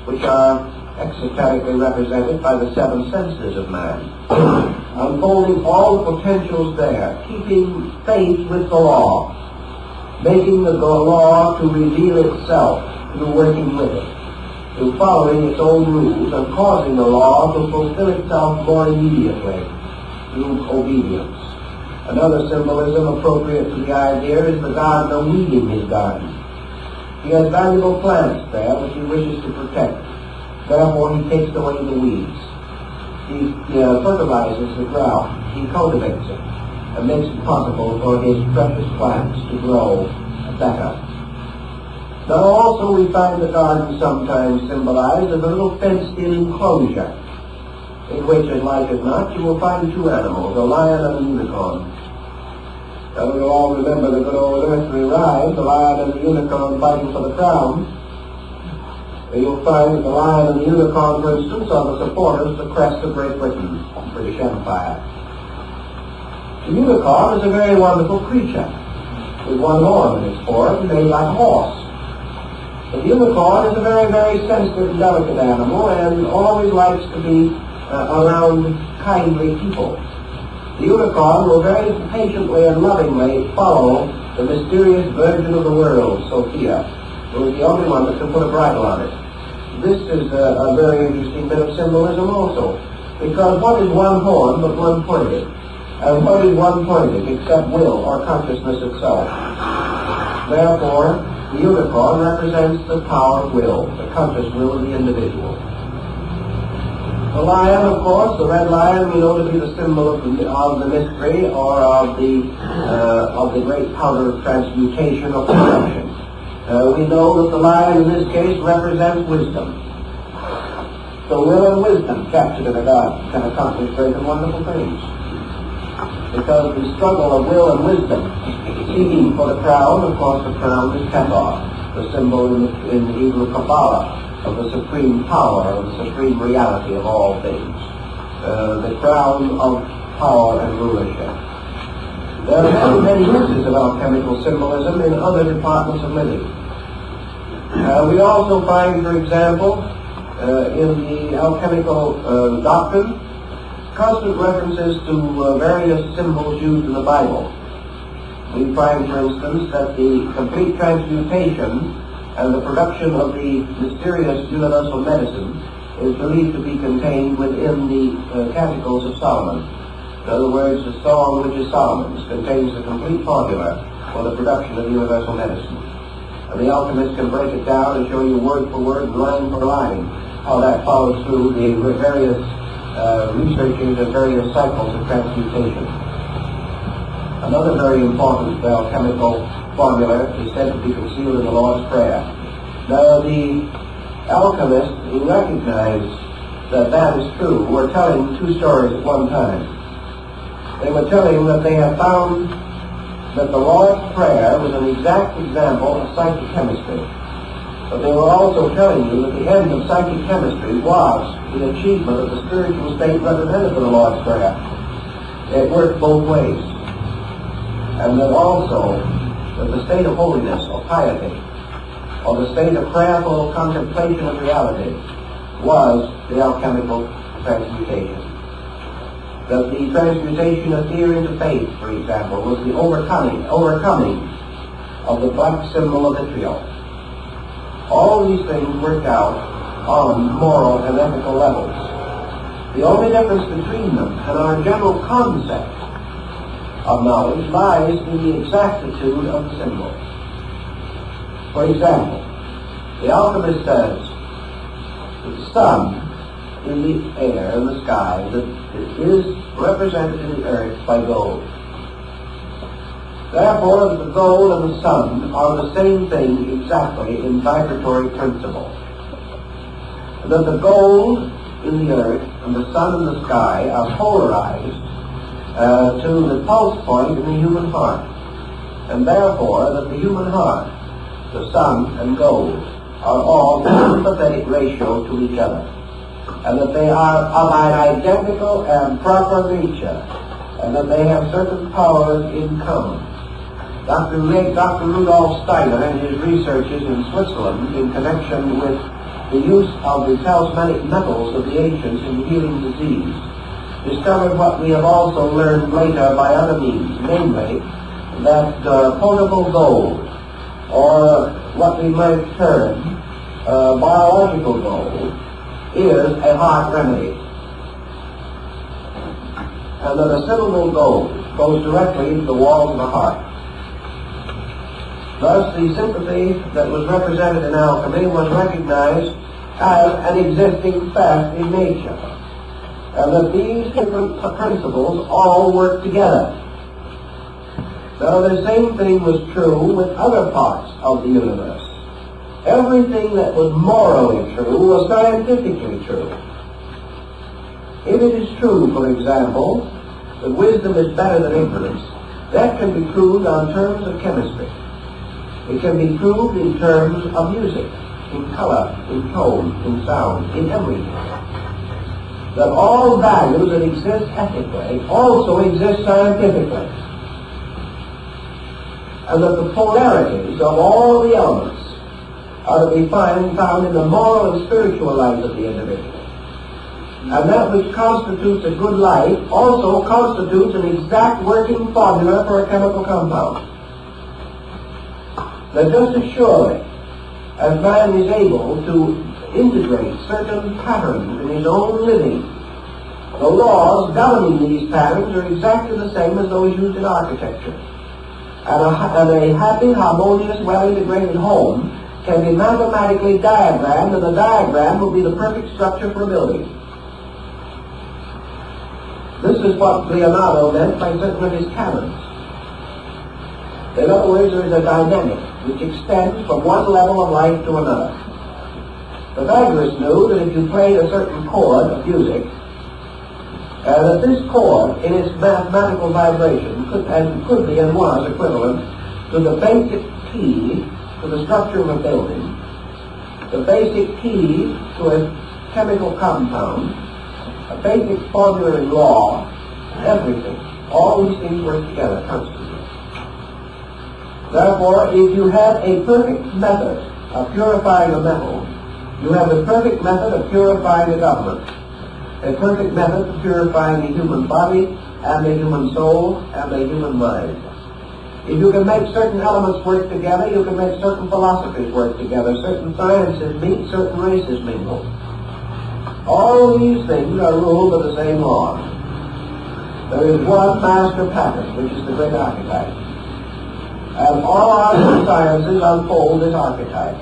S2: which are exoterically represented by the 7 senses of man, unfolding all the potentials there, keeping faith with the law, making the law to reveal itself through working with it, through following its own rules and causing the law to fulfill itself more immediately through obedience. Another symbolism appropriate to the idea is the gardener weeding his garden. He has valuable plants there which he wishes to protect. Therefore he takes away the weeds. He fertilizes the ground. He cultivates it and makes it possible for his precious plants to grow better. Now also we find the garden sometimes symbolized as a little fenced-in enclosure, in which, as like as not, you will find 2 animals, a lion and a unicorn. Now we all remember the good old earthly rhyme, the lion and the unicorn fighting for the crown. You'll find that the lion and the unicorn, for instance, are the supporters of the crest of Great Britain, British Empire. The unicorn is a very wonderful creature, with 1 horn in its form, made like a horse. But the unicorn is a very, very sensitive and delicate animal, and always likes to be around kindly people. The unicorn will very patiently and lovingly follow the mysterious Virgin of the world, Sophia, who is the only one that can put a bridle on it. This is a very interesting bit of symbolism also, because what is 1 horn but 1 pointed? And what is 1 pointed except will or consciousness itself? Therefore, the unicorn represents the power of will, the conscious will of the individual. The lion, of course, the red lion, we know to be the symbol of the mystery or of the great powder of transmutation or perfection. We know that the lion in this case represents wisdom. So will and wisdom captured in a garden can accomplish great and wonderful things. Because the struggle of will and wisdom, seeking for the crown, of course the crown is Hathor, the symbol in the Hebrew Kabbalah of the supreme power, of the supreme reality of all things. The crown of power and rulership. There are many uses of alchemical symbolism in other departments of living. We also find, for example, in the alchemical doctrine, constant references to various symbols used in the Bible. We find, for instance, that the complete transmutation and the production of the mysterious universal medicine is believed to be contained within the Canticles of Solomon. In other words, the song which is Solomon's contains the complete formula for the production of universal medicine. And the alchemist can break it down and show you word for word, line for line, how that follows through the various researching the various cycles of transmutation. Another very important alchemical formula is said to be concealed in the Lord's Prayer. Now the alchemists, who recognize that that is true, were telling two stories at one time. They were telling that they had found that the Lord's Prayer was an exact example of psychic chemistry. But they were also telling you that the end of psychic chemistry was the achievement of the spiritual state represented in the Lord's Prayer. It worked both ways. And that also that the state of holiness or piety, or the state of prayerful contemplation of reality, was the alchemical transmutation. That the transmutation of fear into faith, for example, was the overcoming of the black symbol of vitriol. All these things worked out on moral and ethical levels. The only difference between them and our general concept of knowledge lies in the exactitude of the symbol. For example, the alchemist says that the sun in the air, in the sky, that is represented in the earth by gold. Therefore, the gold and the sun are the same thing exactly in vibratory principle. That the gold in the earth and the sun in the sky are polarized to the pulse point in the human heart. And therefore, that the human heart, the sun and gold, are all in sympathetic ratio to each other. And that they are of an identical and proper nature. And that they have certain powers in common. Dr. Rudolf Steiner and his researches in Switzerland in connection with the use of the talismanic metals of the ancients in healing disease discovered what we have also learned later by other means, namely that potable gold, or what we might term biological gold, is a heart remedy. And that a syllable gold goes directly into the walls of the heart. Thus, the sympathy that was represented in alchemy was recognized as an existing fact in nature, and that these different principles all work together. Now, the same thing was true with other parts of the universe. Everything that was morally true was scientifically true. If it is true, for example, that wisdom is better than ignorance, that can be proved on terms of chemistry. It can be proved in terms of music, in color, in tone, in sound, in everything. That all values that exist ethically also exist scientifically. And that the polarities of all the elements are to be found in the moral and spiritual life of the individual. And that which constitutes a good life also constitutes an exact working formula for a chemical compound. That just as surely as man is able to integrate certain patterns in his own living, the laws governing these patterns are exactly the same as those used in architecture. And a happy, harmonious, well-integrated home can be mathematically diagrammed, and the diagram will be the perfect structure for a building. This is what Leonardo meant by certain of his canons. In other words, there is a dynamic which extends from one level of life to another. Pythagoras knew that if you played a certain chord of music, that this chord in its mathematical vibration could be and was equivalent to the basic key to the structure of a building, the basic key to a chemical compound, a basic formula in law, everything. All these things work together constantly. Therefore, if you have a perfect method of purifying a metal, you have a perfect method of purifying a government, a perfect method of purifying the human body and the human soul and the human mind. If you can make certain elements work together, you can make certain philosophies work together, certain sciences meet, certain races mingle. All these things are ruled by the same law. There is one master pattern, which is the great archetype. And all arts and sciences unfold this archetype.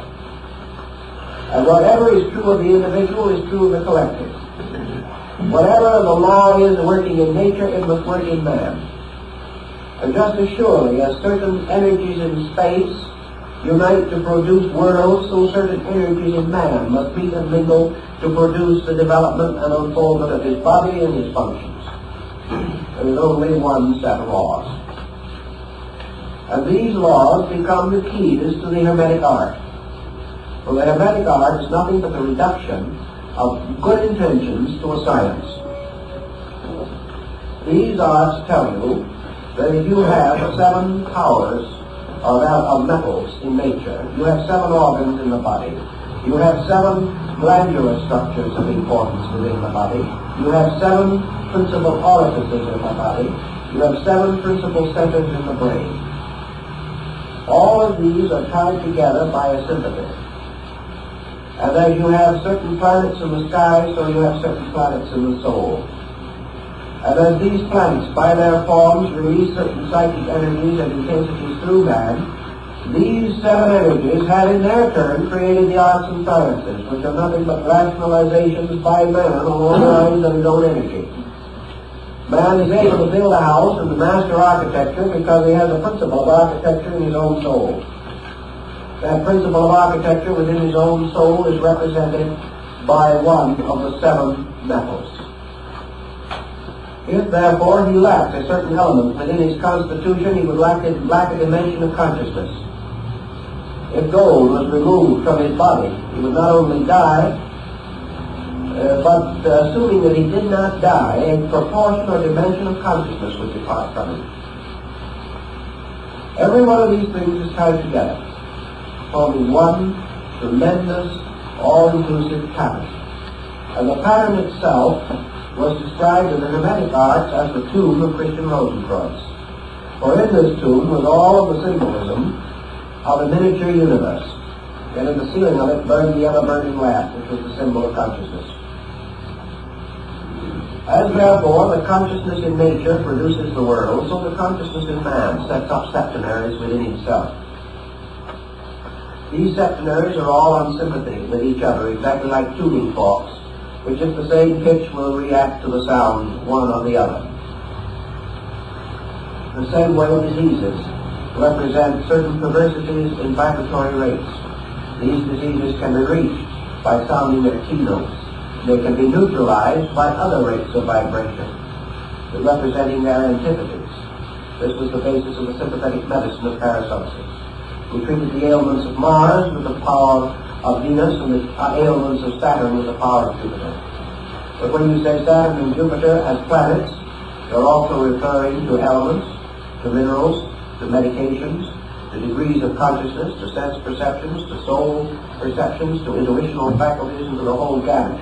S2: And whatever is true of the individual is true of the collective. Whatever the law is working in nature, it must work in man. And just as surely as certain energies in space unite to produce worlds, so certain energies in man must meet and mingle to produce the development and unfoldment of his body and his functions. There is only one set of laws. And these laws become the keys to the Hermetic art. For the Hermetic art is nothing but the reduction of good intentions to a science. These arts tell you that if you have 7 powers of metals in nature, you have 7 organs in the body, you have 7 glandular structures of importance within the body, you have 7 principal orifices in the body, you have 7 principal centers in the brain. All of these are tied together by a sympathy. And as you have certain planets in the sky, so you have certain planets in the soul. And as these planets, by their forms, release certain psychic energies and intensities through man, these 7 energies have in their turn created the arts and sciences, which are nothing but rationalizations by man along the lines of his own energy. Man is able to build a house and to master architecture because he has a principle of architecture in his own soul. That principle of architecture within his own soul is represented by one of the 7 metals. If, therefore, he lacked a certain element within his constitution, he would lack a dimension of consciousness. If gold was removed from his body, he would not only die, but assuming that he did not die, a proportion or dimension of consciousness would depart from him. Every one of these things is tied together, forming one tremendous, all-inclusive pattern. And the pattern itself was described in the Hermetic arts as the tomb of Christian Rosenkreuz. For in this tomb was all of the symbolism of a miniature universe, and in the ceiling of it burned the ever-burning lamp, which was the symbol of consciousness. As therefore the consciousness in nature produces the world, so the consciousness in man sets up septenaries within himself. These septenaries are all on sympathy with each other, exactly like tuning forks, which at the same pitch will react to the sound one or the other. The same way diseases represent certain perversities in vibratory rates. These diseases can be reached by sounding their keynotes. They can be neutralized by other rates of vibration, representing their antipodes. This was the basis of the sympathetic medicine of Paracelsus. We treated the ailments of Mars with the power of Venus and the ailments of Saturn with the power of Jupiter. But when you say Saturn and Jupiter as planets, you're also referring to elements, to minerals, to medications, to degrees of consciousness, to sense perceptions, to soul perceptions, to intuitional faculties, and to the whole gamut.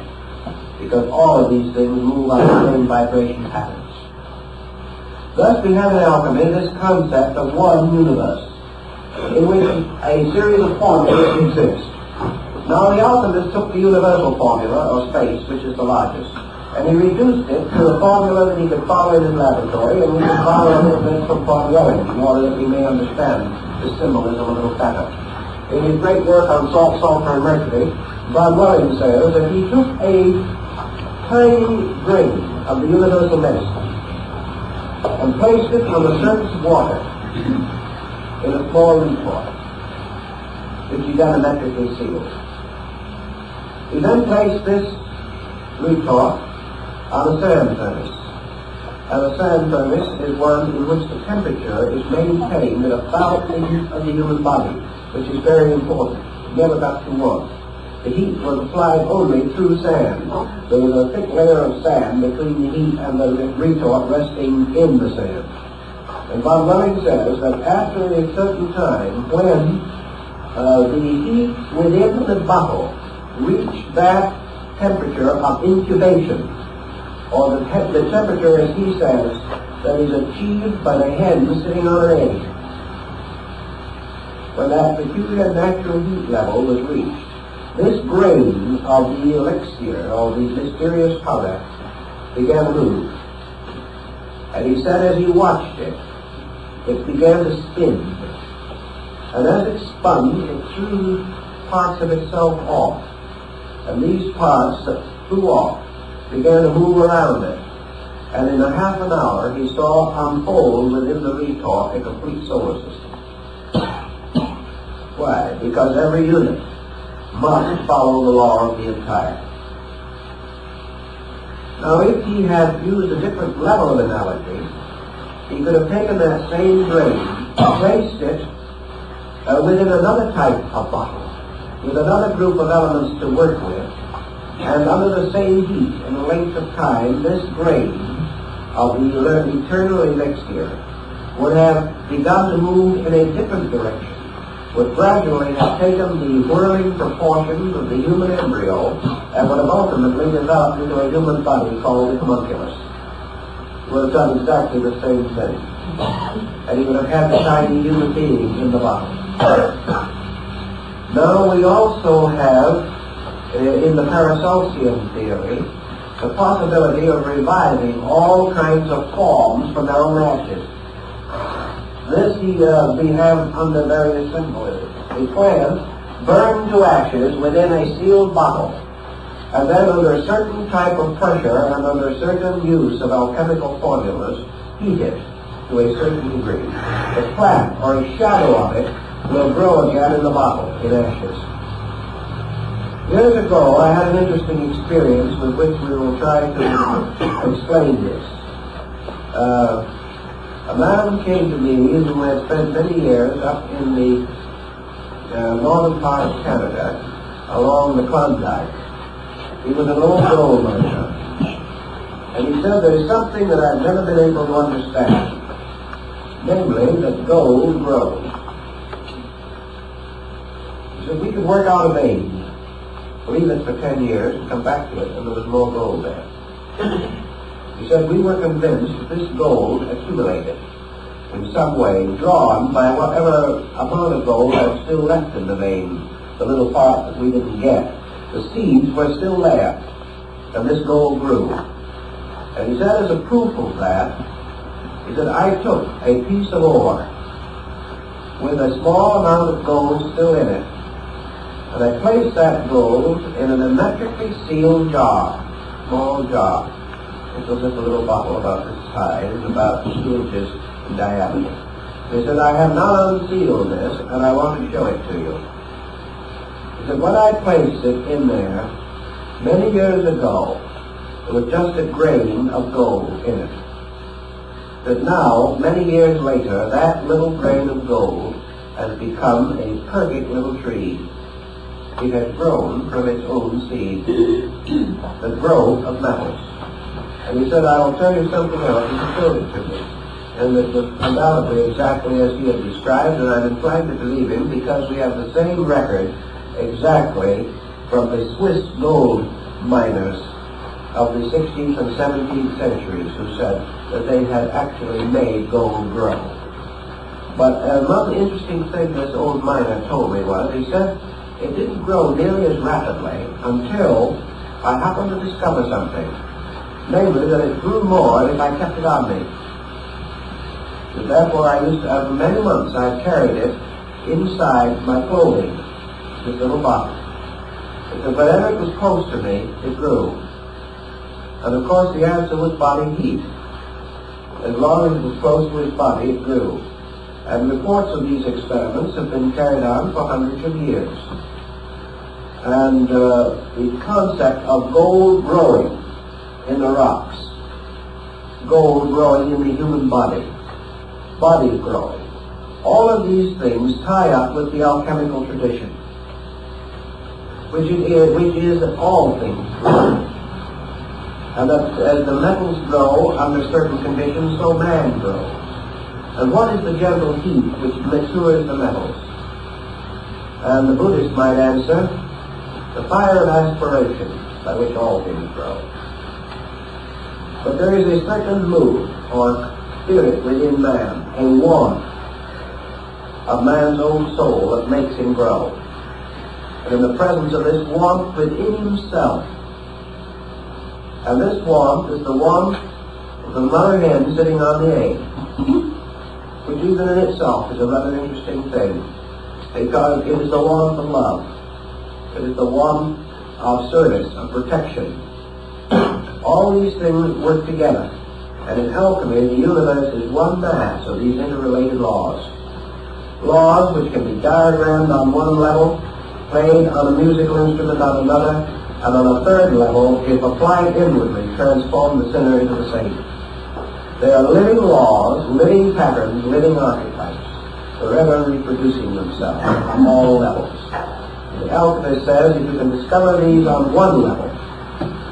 S2: Because all of these things move on the same vibration patterns. Thus we have in alchemy this concept of one universe, in which a series of formulas exist. Now the alchemist took the universal formula, or space, which is the largest, and he reduced it to a formula that he could follow in his laboratory, and we can follow a little bit from Von Welling, in order that we may understand the symbolism a little better. In his great work on salt, sulfur, and mercury, Von Welling says that he took a tiny grain of the universal medicine and placed it on the surface of water in a small retort, which he diametrically sealed. He then placed this retort on a sand furnace. And a sand furnace is one in which the temperature is maintained at about the heat of the human body, which is very important. It never got too warm. The heat was applied only through sand. There was a thick layer of sand between the heat and the retort resting in the sand. And Von Welling says that after a certain time, when the heat within the bottle reached that temperature of incubation, or the temperature, as he says, that is achieved by the hen sitting on an egg, when that peculiar natural heat level was reached, this grain of the elixir, or the mysterious powder, began to move. And he said as he watched it, it began to spin. And as it spun, it threw parts of itself off. And these parts that flew off began to move around it. And in a half an hour, he saw unfold within the retort a complete solar system. Why? Because every unit must follow the law of the entire. Now, if he had used a different level of analogy, he could have taken that same grain, placed it within another type of bottle, with another group of elements to work with, and under the same heat and length of time, this grain of the eternal elixir would have begun to move in a different direction, would gradually have taken the whirling proportions of the human embryo and would have ultimately developed into a human body called the homunculus. He would have done exactly the same thing. And he would have had the tiny human being in the body. Now we also have, in the Paracelsian theory, the possibility of reviving all kinds of forms from their own ashes. This we have under various symbolism. A plant burned to ashes within a sealed bottle, and then under a certain type of pressure and under certain use of alchemical formulas, heated to a certain degree. The plant, or a shadow of it, will grow again in the bottle, in ashes. Years ago, I had an interesting experience with which we will try to explain this. A man came to me who had spent many years up in the northern part of Canada, along the Klondike. He was an old gold miner. And he said, there's something that I've never been able to understand, namely that gold grows. He said, we could work out a vein, leave it for 10 years, and come back to it, and there was more gold there. He said, we were convinced that this gold accumulated in some way, drawn by whatever amount of gold was still left in the vein, the little part that we didn't get. The seeds were still there, and this gold grew. And he said, as a proof of that, he said, I took a piece of ore with a small amount of gold still in it, and I placed that gold in an hermetically sealed jar, small jar. It was just a little bottle about this size, about 2 inches in diameter. He said, I have now unsealed this, and I want to show it to you. He said, when I placed it in there, many years ago, there was just a grain of gold in it. But now, many years later, that little grain of gold has become a perfect little tree. It has grown from its own seed, the growth of metals. And he said, I will tell you something else, and he showed it to me. And it was undoubtedly exactly as he had described, and I'm inclined to believe him because we have the same record exactly from the Swiss gold miners of the 16th and 17th centuries who said that they had actually made gold grow. But another interesting thing this old miner told me was, he said, it didn't grow nearly as rapidly until I happened to discover something. Namely, that it grew more if I kept it on me. And therefore, I used to, for many months, I carried it inside my clothing, this little bottle. Because whenever it was close to me, it grew. And of course, the answer was body heat. As long as it was close to his body, it grew. And reports of these experiments have been carried on for hundreds of years. And the concept of gold growing in the rocks, gold growing in the human body, body growing. All of these things tie up with the alchemical tradition, which is that all things grow. And that as the metals grow under certain conditions, so man grows. And what is the gentle heat which matures the metals? And the Buddhist might answer, the fire of aspiration by which all things grow. But there is a certain mood or spirit within man, a warmth of man's own soul that makes him grow. And in the presence of this warmth within himself, and this warmth is the warmth of the mother hen sitting on the egg, which even in itself is a rather interesting thing. because it is the warmth of love. It is the warmth of service, of protection. All these things work together. And in alchemy, the universe is one mass of these interrelated laws. Laws which can be diagrammed on one level, played on a musical instrument on another, and on a third level, if applied inwardly, transform the sinner into the saint. They are living laws, living patterns, living archetypes, forever reproducing themselves on all levels. The alchemist says if you can discover these on one level,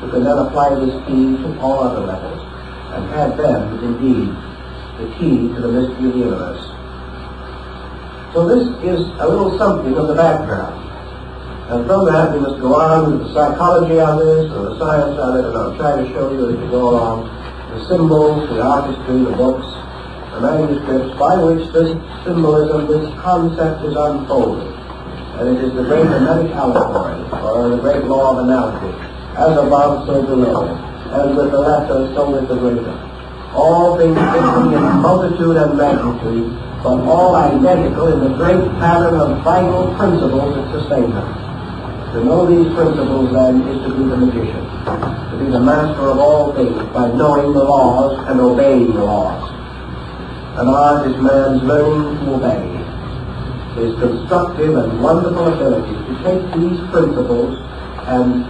S2: you can then apply this key to all other levels, and have them, indeed, the key to the mystery of the universe. So this is a little something of the background. And from that we must go on with the psychology of this, or the science of it, and I'll try to show you as we go along the symbols, the artistry, the books, the manuscripts by which this symbolism, this concept is unfolded. And it is the great hermetic allegory, or the great law of analogy, as above, so below, as with the lesser, so with the greater. All things differing in multitude and magnitude, but all identical in the great pattern of vital principles that sustain them. To know these principles, then, is to be the magician, to be the master of all things by knowing the laws and obeying the laws. An art is man's learning to obey, his constructive and wonderful ability to take these principles and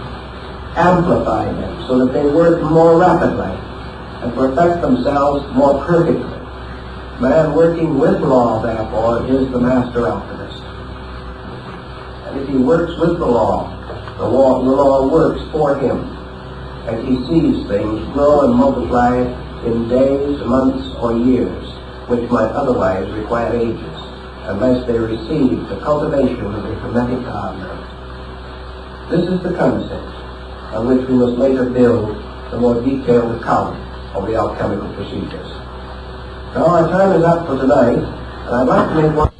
S2: amplify them so that they work more rapidly and perfect themselves more perfectly. Man working with law, therefore, is the master alchemist. And if he works with the law works for him, and he sees things grow and multiply in days, months, or years, which might otherwise require ages, unless they receive the cultivation of the hermetic gardener. This is the concept on which we must later build the more detailed account of the alchemical procedures. Now our time is up for tonight, and I'd like to make one